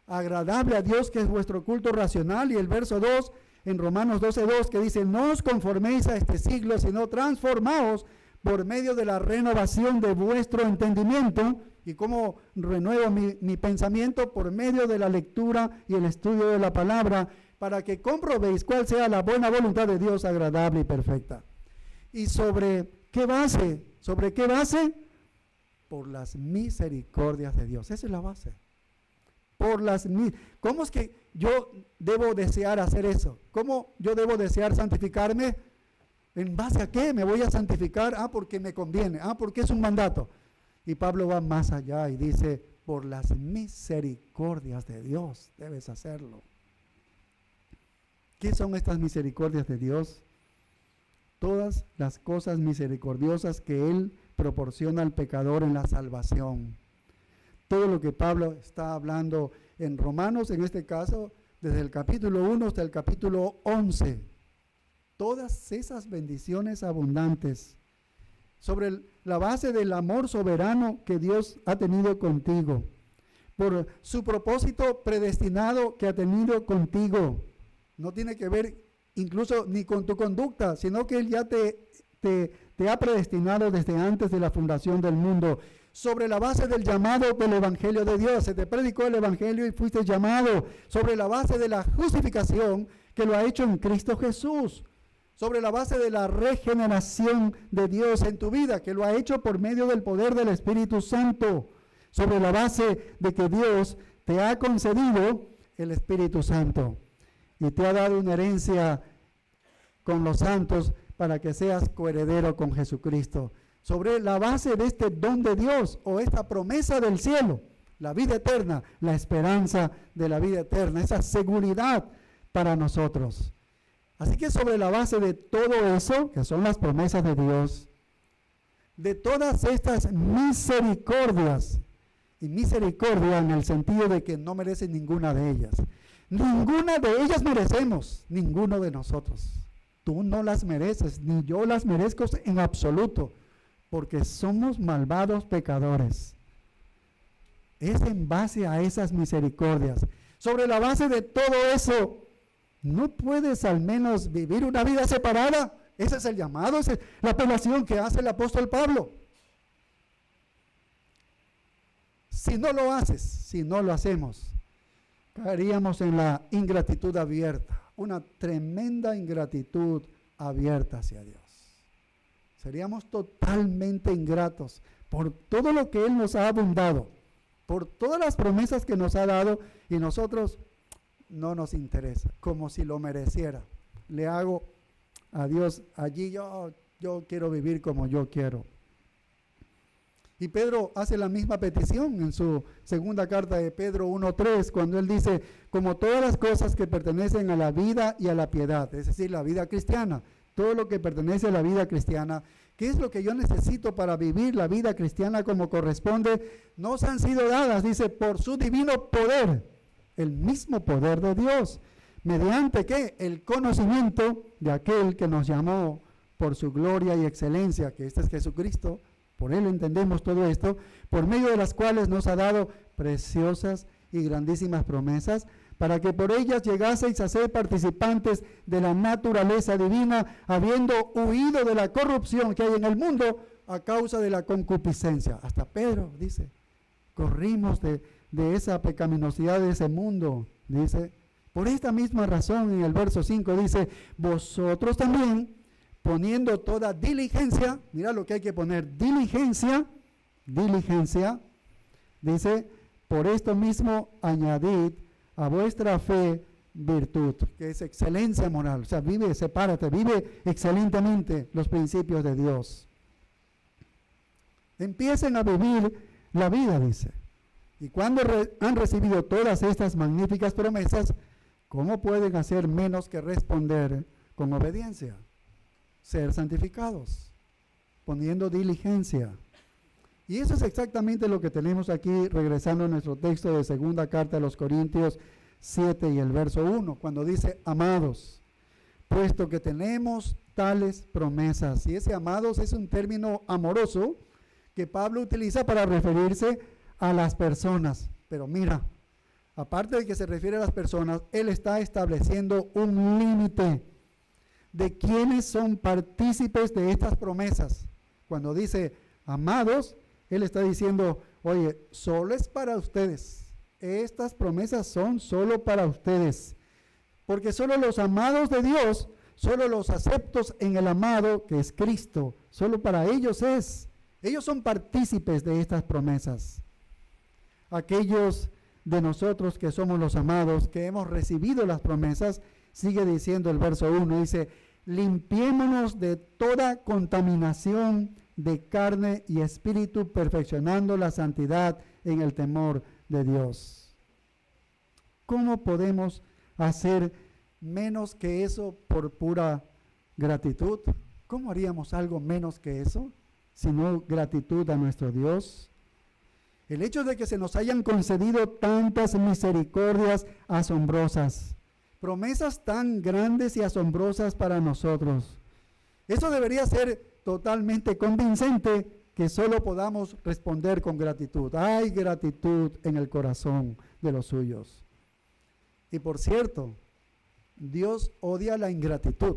agradable a Dios, que es vuestro culto racional. Y el verso 2 en Romanos 12:2 que dice, no os conforméis a este siglo, sino transformaos por medio de la renovación de vuestro entendimiento. ¿Y cómo renuevo mi pensamiento? Por medio de la lectura y el estudio de la palabra, para que comprobéis cuál sea la buena voluntad de Dios, agradable y perfecta. ¿Y sobre qué base? ¿Sobre qué base? Por las misericordias de Dios. Esa es la base. ¿Cómo es que yo debo desear hacer eso? ¿Cómo yo debo desear santificarme? ¿En base a qué me voy a santificar? Porque me conviene. Porque es un mandato. Y Pablo va más allá y dice, por las misericordias de Dios debes hacerlo. ¿Qué son estas misericordias de Dios? Todas las cosas misericordiosas que Él proporciona al pecador en la salvación. Todo lo que Pablo está hablando en Romanos, en este caso, desde el capítulo 1 hasta el capítulo 11. Todas esas bendiciones abundantes sobre la base del amor soberano que Dios ha tenido contigo, por su propósito predestinado que ha tenido contigo. No tiene que ver incluso ni con tu conducta, sino que Él ya te ha predestinado desde antes de la fundación del mundo, sobre la base del llamado del Evangelio de Dios. Se te predicó el Evangelio y fuiste llamado, sobre la base de la justificación que lo ha hecho en Cristo Jesús, sobre la base de la regeneración de Dios en tu vida, que lo ha hecho por medio del poder del Espíritu Santo, sobre la base de que Dios te ha concedido el Espíritu Santo y te ha dado una herencia con los santos para que seas coheredero con Jesucristo. Sobre la base de este don de Dios o esta promesa del cielo, la vida eterna, la esperanza de la vida eterna, esa seguridad para nosotros. Así que sobre la base de todo eso, que son las promesas de Dios, de todas estas misericordias, y misericordia en el sentido de que no merecen ninguna de ellas. Ninguna de ellas merecemos, ninguno de nosotros. Tú no las mereces, ni yo las merezco en absoluto, porque somos malvados pecadores. Es en base a esas misericordias. Sobre la base de todo eso, ¿no puedes al menos vivir una vida separada? Ese es el llamado, esa es la apelación que hace el apóstol Pablo. Si no lo haces, si no lo hacemos, caeríamos en la ingratitud abierta, una tremenda ingratitud abierta hacia Dios. Seríamos totalmente ingratos por todo lo que Él nos ha abundado, por todas las promesas que nos ha dado, y nosotros no nos interesa, como si lo mereciera. Le hago a Dios allí, yo quiero vivir como yo quiero. Y Pedro hace la misma petición en su segunda carta de Pedro 1:3, cuando él dice, como todas las cosas que pertenecen a la vida y a la piedad, es decir, la vida cristiana, todo lo que pertenece a la vida cristiana, ¿qué es lo que yo necesito para vivir la vida cristiana como corresponde? Nos han sido dadas, dice, por su divino poder, el mismo poder de Dios, mediante ¿qué? El conocimiento de aquel que nos llamó por su gloria y excelencia, que este es Jesucristo. Por Él entendemos todo esto, por medio de las cuales nos ha dado preciosas y grandísimas promesas, para que por ellas llegaseis a ser participantes de la naturaleza divina, habiendo huido de la corrupción que hay en el mundo a causa de la concupiscencia. Hasta Pedro dice, corrimos de esa pecaminosidad de ese mundo, dice. Por esta misma razón, en el verso 5 dice, vosotros también, poniendo toda diligencia, mira lo que hay que poner, diligencia, dice, por esto mismo añadid a vuestra fe virtud, que es excelencia moral. O sea, sepárate, vive excelentemente los principios de Dios. Empiecen a vivir la vida, dice. Y cuando han recibido todas estas magníficas promesas, ¿cómo pueden hacer menos que responder con obediencia? Ser santificados, poniendo diligencia. Y eso es exactamente lo que tenemos aquí, regresando a nuestro texto de segunda carta a los Corintios 7 y el verso 1, cuando dice, amados, puesto que tenemos tales promesas. Y ese amados es un término amoroso que Pablo utiliza para referirse a las personas. Pero mira, aparte de que se refiere a las personas, él está estableciendo un límite de quienes son partícipes de estas promesas. Cuando dice amados, él está diciendo, oye, solo es para ustedes. Estas promesas son solo para ustedes. Porque solo los amados de Dios, solo los aceptos en el amado, que es Cristo, solo para ellos es. Ellos son partícipes de estas promesas. Aquellos de nosotros que somos los amados, que hemos recibido las promesas, sigue diciendo el verso 1, dice, limpiémonos de toda contaminación de carne y espíritu, perfeccionando la santidad en el temor de Dios. ¿Cómo podemos hacer menos que eso por pura gratitud? ¿Cómo haríamos algo menos que eso, sino gratitud a nuestro Dios? El hecho de que se nos hayan concedido tantas misericordias asombrosas, promesas tan grandes y asombrosas para nosotros, eso debería ser totalmente convincente que solo podamos responder con gratitud. Hay gratitud en el corazón de los suyos. Y por cierto, Dios odia la ingratitud.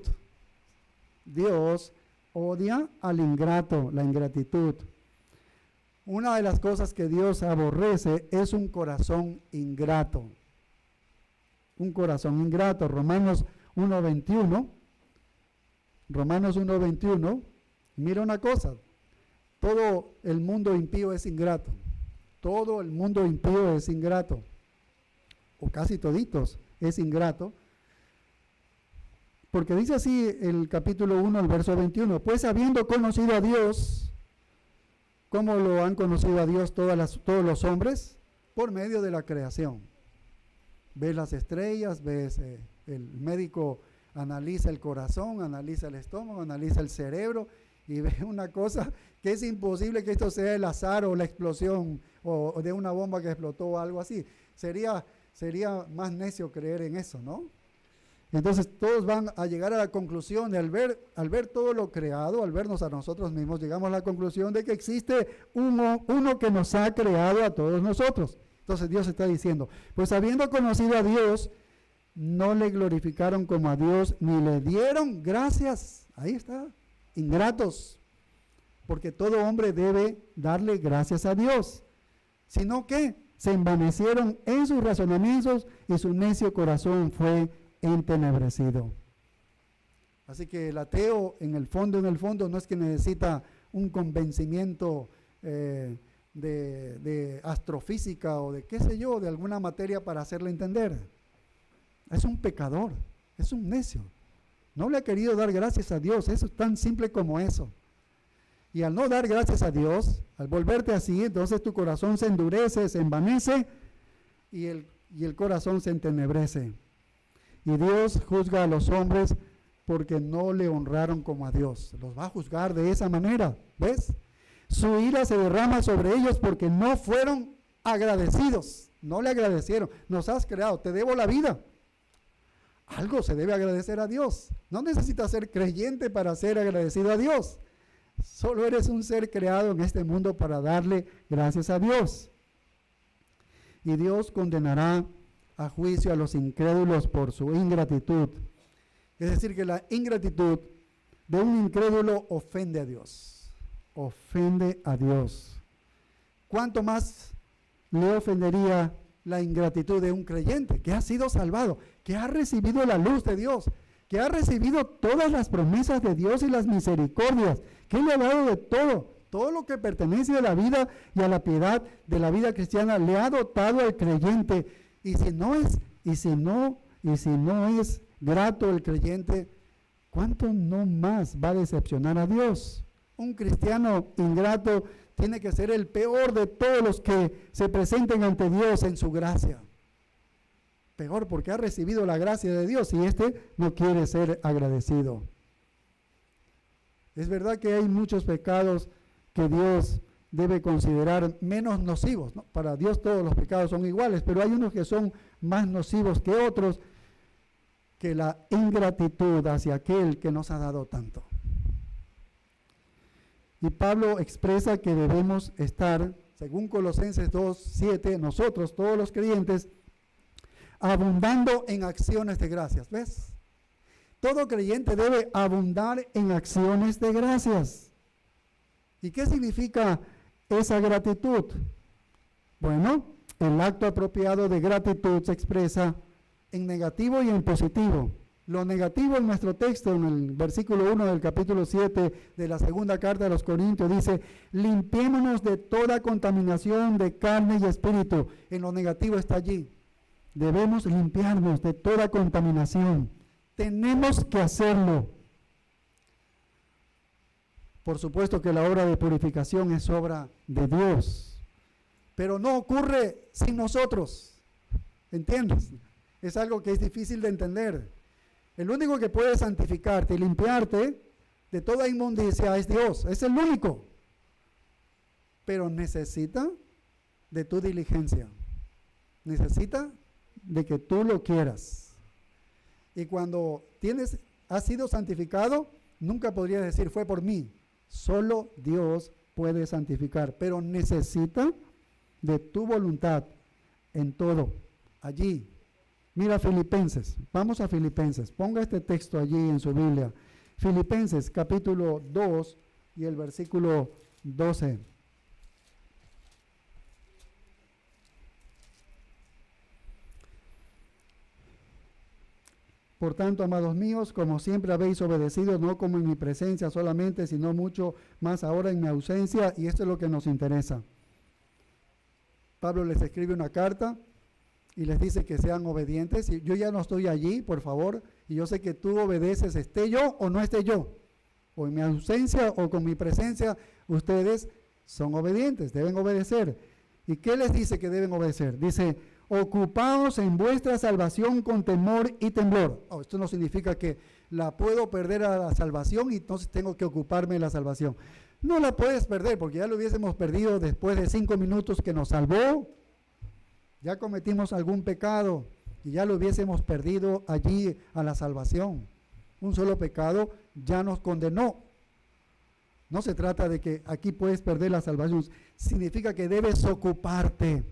Dios odia al ingrato, la ingratitud. Una de las cosas que Dios aborrece es un corazón ingrato. Un corazón ingrato. Romanos 1:21. Romanos 1:21. Mira una cosa. Todo el mundo impío es ingrato. Todo el mundo impío es ingrato. O casi toditos es ingrato. Porque dice así el capítulo 1, el verso 21. Pues habiendo conocido a Dios, ¿cómo lo han conocido a Dios todos los hombres? Por medio de la creación. Ves las estrellas, ves el médico analiza el corazón, analiza el estómago, analiza el cerebro y ve una cosa que es imposible que esto sea el azar o la explosión o de una bomba que explotó o algo así. Sería más necio creer en eso, ¿no? Entonces todos van a llegar a la conclusión de al ver todo lo creado, al vernos a nosotros mismos, llegamos a la conclusión de que existe uno que nos ha creado a todos nosotros. Entonces Dios está diciendo, pues habiendo conocido a Dios, no le glorificaron como a Dios, ni le dieron gracias. Ahí está, ingratos. Porque todo hombre debe darle gracias a Dios. Sino que se envanecieron en sus razonamientos y su necio corazón fue entenebrecido. Así que el ateo en el fondo no es que necesita un convencimiento de astrofísica o de qué sé yo, de alguna materia para hacerle entender. Es un pecador, es un necio. No le ha querido dar gracias a Dios, eso es tan simple como eso. Y al no dar gracias a Dios, al volverte así, entonces tu corazón se endurece, se envanece y el corazón se entenebrece. Y Dios juzga a los hombres porque no le honraron como a Dios. Los va a juzgar de esa manera, ¿ves? Su ira se derrama sobre ellos porque no fueron agradecidos. No le agradecieron. Nos has creado, te debo la vida. Algo se debe agradecer a Dios. No necesitas ser creyente para ser agradecido a Dios. Solo eres un ser creado en este mundo para darle gracias a Dios. Y Dios condenará a juicio a los incrédulos por su ingratitud. Es decir, que la ingratitud de un incrédulo ofende a Dios. Ofende a Dios. ¿Cuánto más le ofendería la ingratitud de un creyente que ha sido salvado, que ha recibido la luz de Dios, que ha recibido todas las promesas de Dios y las misericordias, que le ha dado de todo lo que pertenece a la vida y a la piedad de la vida cristiana, le ha dotado al creyente. Y si no es grato el creyente, ¿cuánto no más va a decepcionar a Dios? Un cristiano ingrato tiene que ser el peor de todos los que se presenten ante Dios en su gracia. Peor porque ha recibido la gracia de Dios y no quiere ser agradecido. Es verdad que hay muchos pecados que Dios debe considerar menos nocivos, ¿no? Para Dios todos los pecados son iguales, pero hay unos que son más nocivos que otros, que la ingratitud hacia aquel que nos ha dado tanto. Y Pablo expresa que debemos estar, según Colosenses 2:7, nosotros, todos los creyentes, abundando en acciones de gracias. ¿Ves? Todo creyente debe abundar en acciones de gracias. ¿Y qué significa esa gratitud? Bueno, el acto apropiado de gratitud se expresa en negativo y en positivo. Lo negativo en nuestro texto, en el versículo 1 del capítulo 7 de la segunda carta de los Corintios, dice: limpiémonos de toda contaminación de carne y espíritu. En lo negativo está allí. Debemos limpiarnos de toda contaminación. Tenemos que hacerlo. Por supuesto que la obra de purificación es obra de Dios, pero no ocurre sin nosotros. ¿Entiendes? Es algo que es difícil de entender. El único que puede santificarte y limpiarte de toda inmundicia es Dios, es el único. Pero necesita de tu diligencia, necesita de que tú lo quieras. Y cuando has sido santificado, nunca podrías decir fue por mí. Solo Dios puede santificar, pero necesita de tu voluntad en todo, allí. Mira Filipenses, vamos a Filipenses, ponga este texto allí en su Biblia. Filipenses capítulo 2 y el versículo 12. Por tanto, amados míos, como siempre habéis obedecido, no como en mi presencia solamente, sino mucho más ahora en mi ausencia, y esto es lo que nos interesa. Pablo les escribe una carta y les dice que sean obedientes. Y yo ya no estoy allí, por favor, y yo sé que tú obedeces, esté yo o no esté yo, o en mi ausencia o con mi presencia, ustedes son obedientes, deben obedecer. ¿Y qué les dice que deben obedecer? Dice: ocupaos en vuestra salvación con temor y temblor. Esto no significa que la puedo perder a la salvación y entonces tengo que ocuparme de la salvación. No la puedes perder, porque ya lo hubiésemos perdido después de 5 minutos que nos salvó. Ya cometimos algún pecado y ya lo hubiésemos perdido allí a la salvación. Un solo pecado ya nos condenó. No se trata de que aquí puedes perder la salvación, significa que debes ocuparte.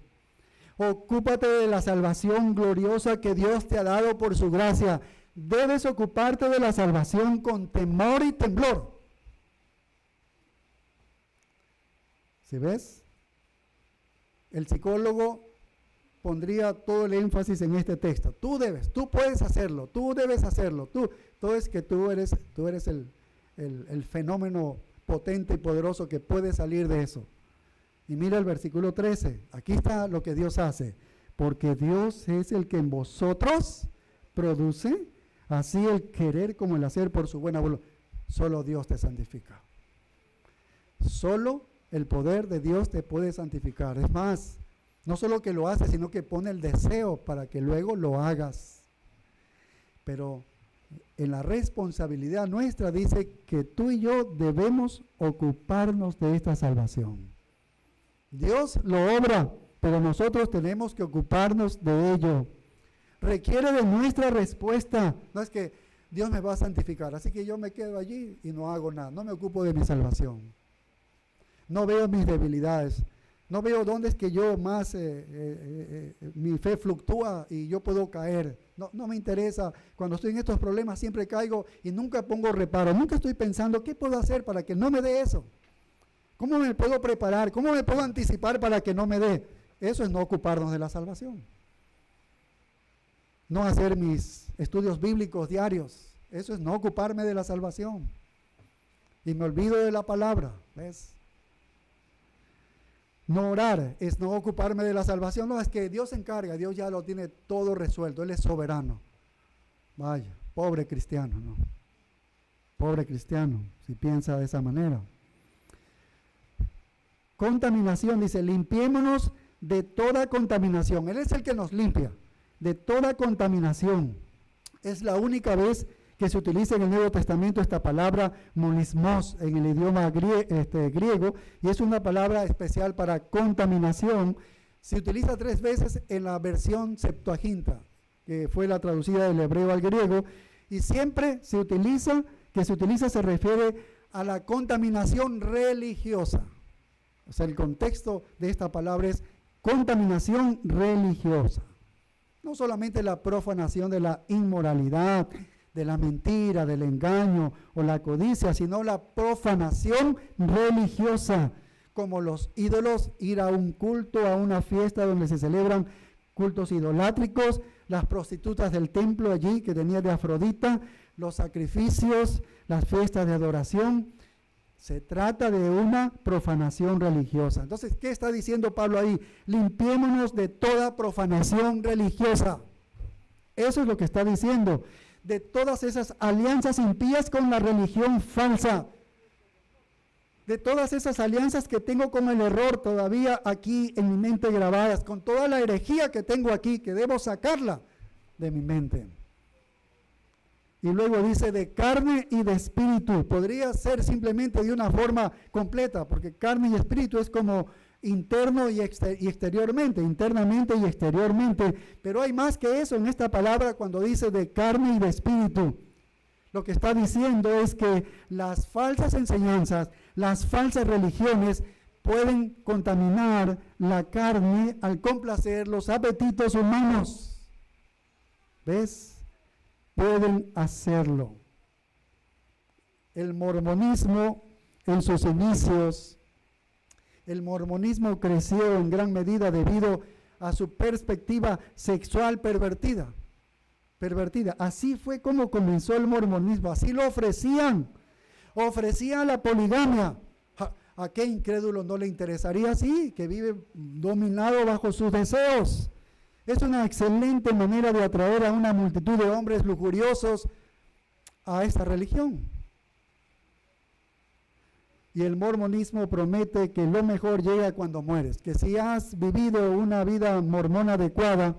Ocúpate de la salvación gloriosa que Dios te ha dado por su gracia. Debes ocuparte de la salvación con temor y temblor. ¿Sí ves? El psicólogo pondría todo el énfasis en este texto. Tú puedes hacerlo, tú debes hacerlo. Todo es que tú eres el fenómeno potente y poderoso que puede salir de eso. Y mira el versículo 13, aquí está lo que Dios hace. Porque Dios es el que en vosotros produce así el querer como el hacer por su buena voluntad. Solo Dios te santifica. Solo el poder de Dios te puede santificar. Es más, no solo que lo hace, sino que pone el deseo para que luego lo hagas. Pero en la responsabilidad nuestra dice que tú y yo debemos ocuparnos de esta salvación. Dios lo obra, pero nosotros tenemos que ocuparnos de ello. Requiere de nuestra respuesta. No es que Dios me va a santificar, así que yo me quedo allí y no hago nada, no me ocupo de mi salvación. No veo mis debilidades, no veo dónde es que yo más, mi fe fluctúa y yo puedo caer. No me interesa. Cuando estoy en estos problemas siempre caigo y nunca pongo reparo. Nunca estoy pensando qué puedo hacer para que no me dé eso. ¿Cómo me puedo preparar? ¿Cómo me puedo anticipar para que no me dé? Eso es no ocuparnos de la salvación. No hacer mis estudios bíblicos diarios. Eso es no ocuparme de la salvación. Y me olvido de la palabra, ¿ves? No orar es no ocuparme de la salvación. No, es que Dios se encarga, Dios ya lo tiene todo resuelto, Él es soberano. Vaya, pobre cristiano, ¿no? Pobre cristiano, si piensa de esa manera. Contaminación, dice, limpiémonos de toda contaminación. Él es el que nos limpia de toda contaminación. Es la única vez que se utiliza en el Nuevo Testamento esta palabra monismos en el idioma griego, y es una palabra especial para contaminación. Se utiliza 3 veces en la versión Septuaginta, que fue la traducida del hebreo al griego, y siempre se refiere a la contaminación religiosa. O sea, el contexto de esta palabra es contaminación religiosa. No solamente la profanación de la inmoralidad, de la mentira, del engaño o la codicia, sino la profanación religiosa, como los ídolos, ir a un culto, a una fiesta donde se celebran cultos idolátricos, las prostitutas del templo allí que tenía de Afrodita, los sacrificios, las fiestas de adoración. Se trata de una profanación religiosa. Entonces, ¿qué está diciendo Pablo ahí? Limpiémonos de toda profanación religiosa. Eso es lo que está diciendo. De todas esas alianzas impías con la religión falsa. De todas esas alianzas que tengo con el error todavía aquí en mi mente grabadas. Con toda la herejía que tengo aquí, que debo sacarla de mi mente. Y luego dice de carne y de espíritu. Podría ser simplemente de una forma completa, porque carne y espíritu es como interno y exteriormente, internamente y exteriormente. Pero hay más que eso en esta palabra cuando dice de carne y de espíritu. Lo que está diciendo es que las falsas enseñanzas, las falsas religiones pueden contaminar la carne al complacer los apetitos humanos. ¿Ves? Pueden hacerlo. El mormonismo en sus inicios, el mormonismo creció en gran medida debido a su perspectiva sexual pervertida. Así fue como comenzó el mormonismo, así lo ofrecían la poligamia. ¿A qué incrédulo no le interesaría así? Que vive dominado bajo sus deseos. Es una excelente manera de atraer a una multitud de hombres lujuriosos a esta religión. Y el mormonismo promete que lo mejor llega cuando mueres, que si has vivido una vida mormona adecuada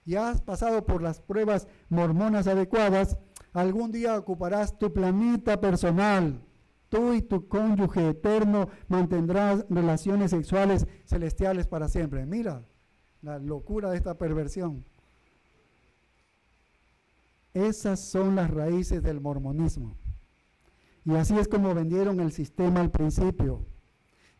y has pasado por las pruebas mormonas adecuadas, algún día ocuparás tu planeta personal. Tú y tu cónyuge eterno mantendrás relaciones sexuales celestiales para siempre. Mira la locura de esta perversión. Esas son las raíces del mormonismo. Y así es como vendieron el sistema al principio.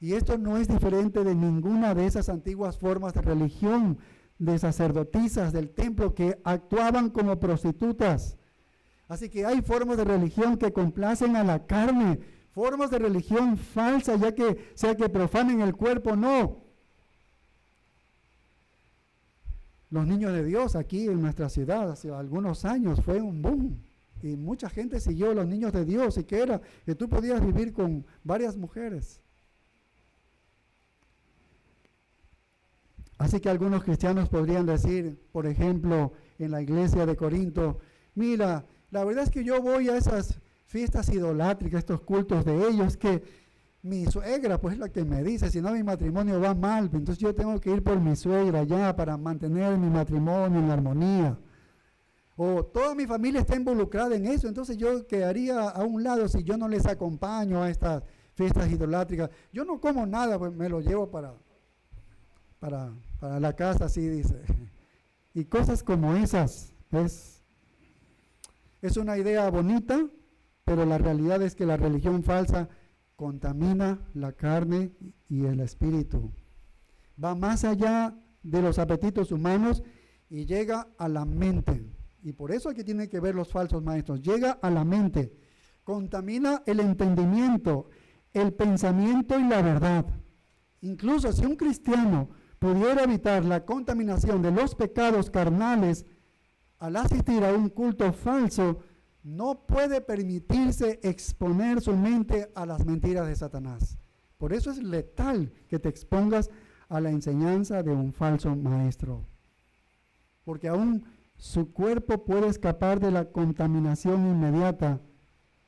Y esto no es diferente de ninguna de esas antiguas formas de religión, de sacerdotisas del templo que actuaban como prostitutas. Así que hay formas de religión que complacen a la carne, formas de religión falsa, ya que sea que profanen el cuerpo, no. Los niños de Dios aquí en nuestra ciudad hace algunos años fue un boom y mucha gente siguió a los niños de Dios. ¿Y qué era? Que tú podías vivir con varias mujeres. Así que algunos cristianos podrían decir, por ejemplo, en la iglesia de Corinto, mira, la verdad es que yo voy a esas fiestas idolátricas, estos cultos de ellos, que mi suegra pues es la que me dice, si no mi matrimonio va mal, entonces yo tengo que ir por mi suegra ya para mantener mi matrimonio en armonía. O toda mi familia está involucrada en eso, entonces yo quedaría a un lado si yo no les acompaño a estas fiestas idolátricas. Yo no como nada, pues me lo llevo para la casa, así dice. Y cosas como esas, es una idea bonita, pero la realidad es que la religión falsa contamina la carne y el espíritu. Va más allá de los apetitos humanos y llega a la mente. Y por eso aquí tienen que ver los falsos maestros. Llega a la mente, contamina el entendimiento, el pensamiento y la verdad. Incluso si un cristiano pudiera evitar la contaminación de los pecados carnales al asistir a un culto falso, no puede permitirse exponer su mente a las mentiras de Satanás. Por eso es letal que te expongas a la enseñanza de un falso maestro. Porque aún su cuerpo puede escapar de la contaminación inmediata,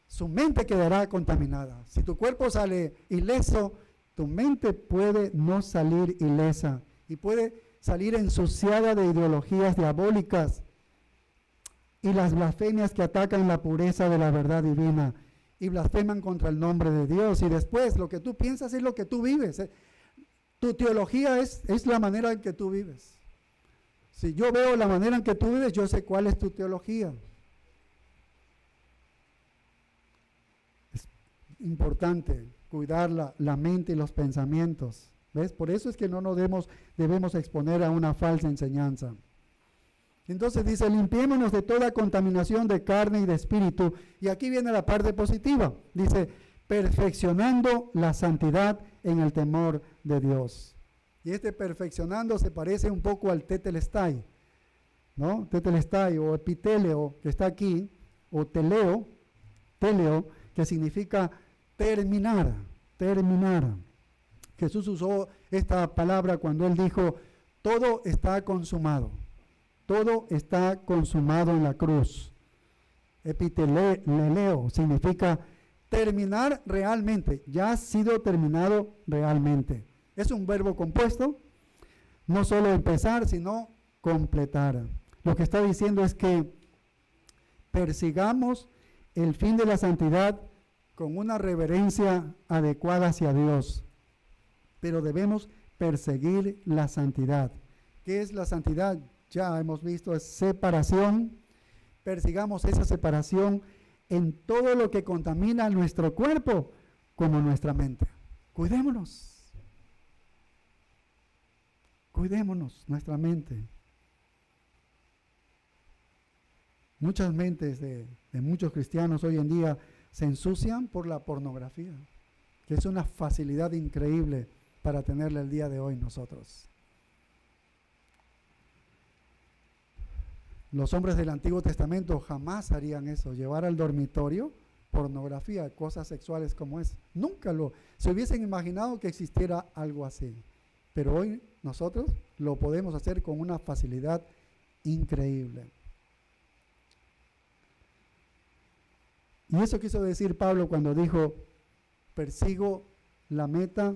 su mente quedará contaminada. Si tu cuerpo sale ileso, tu mente puede no salir ilesa y puede salir ensuciada de ideologías diabólicas y las blasfemias que atacan la pureza de la verdad divina y blasfeman contra el nombre de Dios. Y después lo que tú piensas es lo que tú vives. Tu teología es la manera en que tú vives. Si yo veo la manera en que tú vives, yo sé cuál es tu teología. Es importante cuidar la mente y los pensamientos. ¿Ves? Por eso es que no nos debemos exponer a una falsa enseñanza. Entonces dice, limpiémonos de toda contaminación de carne y de espíritu. Y aquí viene la parte positiva. Dice, perfeccionando la santidad en el temor de Dios. Y este perfeccionando se parece un poco al tetelestai, ¿no? Tetelestai o epiteleo, que está aquí, o teleo, que significa terminar. Jesús usó esta palabra cuando él dijo, todo está consumado. Todo está consumado en la cruz. Epiteleo significa terminar realmente. Ya ha sido terminado realmente. Es un verbo compuesto. No solo empezar, sino completar. Lo que está diciendo es que persigamos el fin de la santidad con una reverencia adecuada hacia Dios. Pero debemos perseguir la santidad. ¿Qué es la santidad? Ya hemos visto, es separación. Persigamos esa separación en todo lo que contamina nuestro cuerpo como nuestra mente. Cuidémonos nuestra mente. Muchas mentes de muchos cristianos hoy en día se ensucian por la pornografía, que es una facilidad increíble para tenerla el día de hoy nosotros. Los hombres del Antiguo Testamento jamás harían eso, llevar al dormitorio pornografía, cosas sexuales como es. Nunca se hubiesen imaginado que existiera algo así. Pero hoy nosotros lo podemos hacer con una facilidad increíble. Y eso quiso decir Pablo cuando dijo, persigo la meta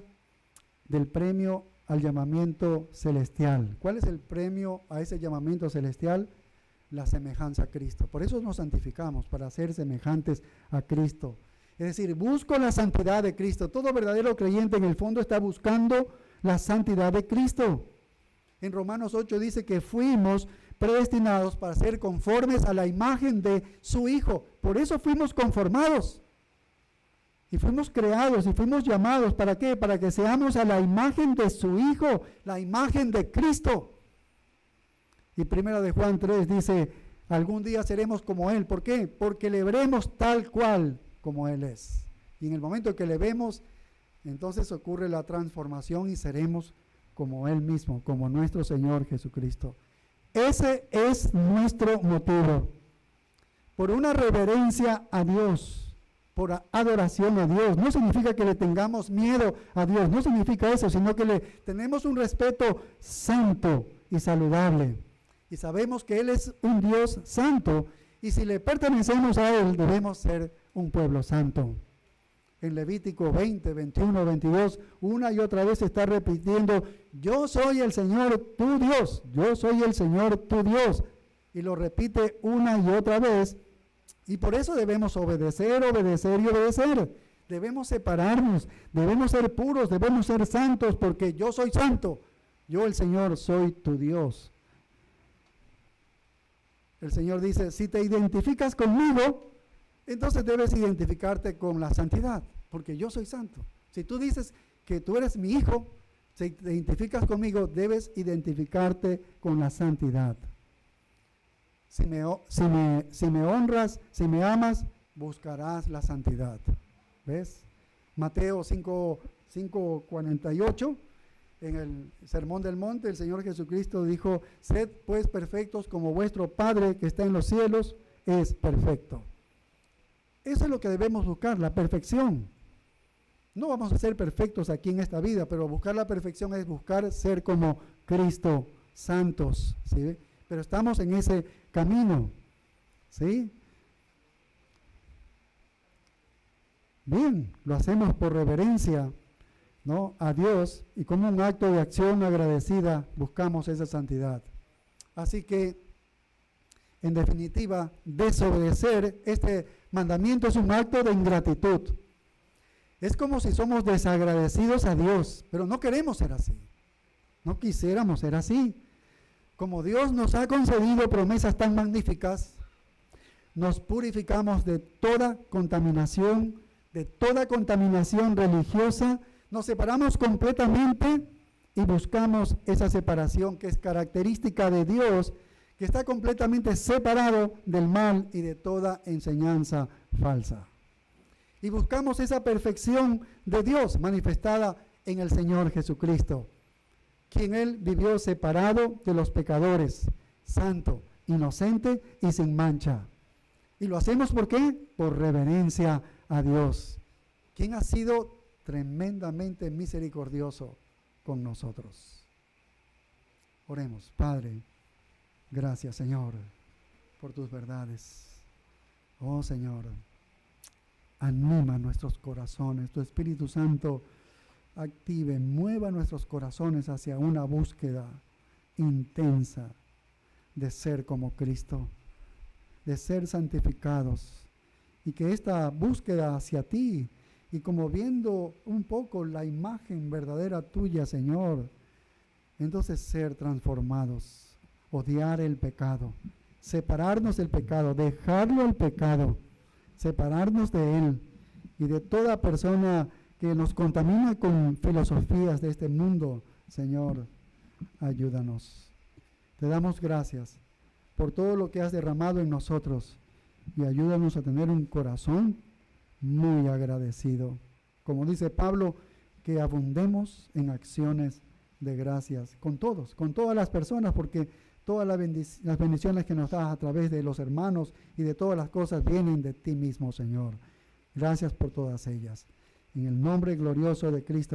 del premio al llamamiento celestial. ¿Cuál es el premio a ese llamamiento celestial? La semejanza a Cristo. Por eso nos santificamos, para ser semejantes a Cristo. Es decir, busco la santidad de Cristo. Todo verdadero creyente en el fondo está buscando la santidad de Cristo. En Romanos 8 dice que fuimos predestinados para ser conformes a la imagen de su Hijo. Por eso fuimos conformados. Y fuimos creados y fuimos llamados. ¿Para qué? Para que seamos a la imagen de su Hijo, la imagen de Cristo. Y primera de Juan 3 dice, algún día seremos como Él. ¿Por qué? Porque le veremos tal cual como Él es. Y en el momento que le vemos, entonces ocurre la transformación y seremos como Él mismo, como nuestro Señor Jesucristo. Ese es nuestro motivo. Por una reverencia a Dios, por adoración a Dios. No significa que le tengamos miedo a Dios, no significa eso, sino que le tenemos un respeto santo y saludable. Y sabemos que Él es un Dios santo, y si le pertenecemos a Él, debemos ser un pueblo santo. En Levítico 20, 21, 22, una y otra vez se está repitiendo, yo soy el Señor tu Dios, yo soy el Señor tu Dios. Y lo repite una y otra vez, y por eso debemos obedecer y obedecer. Debemos separarnos, debemos ser puros, debemos ser santos, porque yo soy santo, yo el Señor soy tu Dios. El Señor dice, si te identificas conmigo, entonces debes identificarte con la santidad, porque yo soy santo. Si tú dices que tú eres mi hijo, si te identificas conmigo, debes identificarte con la santidad. Si me honras, si me amas, buscarás la santidad. ¿Ves? Mateo 5:48, En el Sermón del Monte, el Señor Jesucristo dijo: sed pues perfectos como vuestro Padre que está en los cielos es perfecto. Eso es lo que debemos buscar, la perfección. No vamos a ser perfectos aquí en esta vida, pero buscar la perfección es buscar ser como Cristo, santos, ¿sí? Pero estamos en ese camino, ¿sí? Bien, lo hacemos por reverencia, ¿no?, a Dios, y como un acto de acción agradecida buscamos esa santidad. Así que, en definitiva, desobedecer este mandamiento es un acto de ingratitud. Es como si somos desagradecidos a Dios, pero no queremos ser así. No quisiéramos ser así. Como Dios nos ha concedido promesas tan magníficas, nos purificamos de toda contaminación religiosa, nos separamos completamente y buscamos esa separación que es característica de Dios, que está completamente separado del mal y de toda enseñanza falsa. Y buscamos esa perfección de Dios manifestada en el Señor Jesucristo, quien Él vivió separado de los pecadores, santo, inocente y sin mancha. Y lo hacemos ¿por qué? Por reverencia a Dios, quien ha sido tremendamente misericordioso con nosotros. Oremos. Padre, gracias, Señor, por tus verdades. Oh, Señor, anima nuestros corazones. Tu Espíritu Santo active, mueva nuestros corazones hacia una búsqueda intensa de ser como Cristo, de ser santificados, y que esta búsqueda hacia ti, y como viendo un poco la imagen verdadera tuya, Señor, entonces ser transformados, odiar el pecado, separarnos del pecado, dejarlo al pecado, separarnos de él y de toda persona que nos contamina con filosofías de este mundo. Señor, ayúdanos. Te damos gracias por todo lo que has derramado en nosotros y ayúdanos a tener un corazón muy agradecido. Como dice Pablo, que abundemos en acciones de gracias con todos, con todas las personas, porque todas las bendiciones que nos das a través de los hermanos y de todas las cosas vienen de ti mismo, Señor. Gracias por todas ellas. En el nombre glorioso de Cristo Jesús.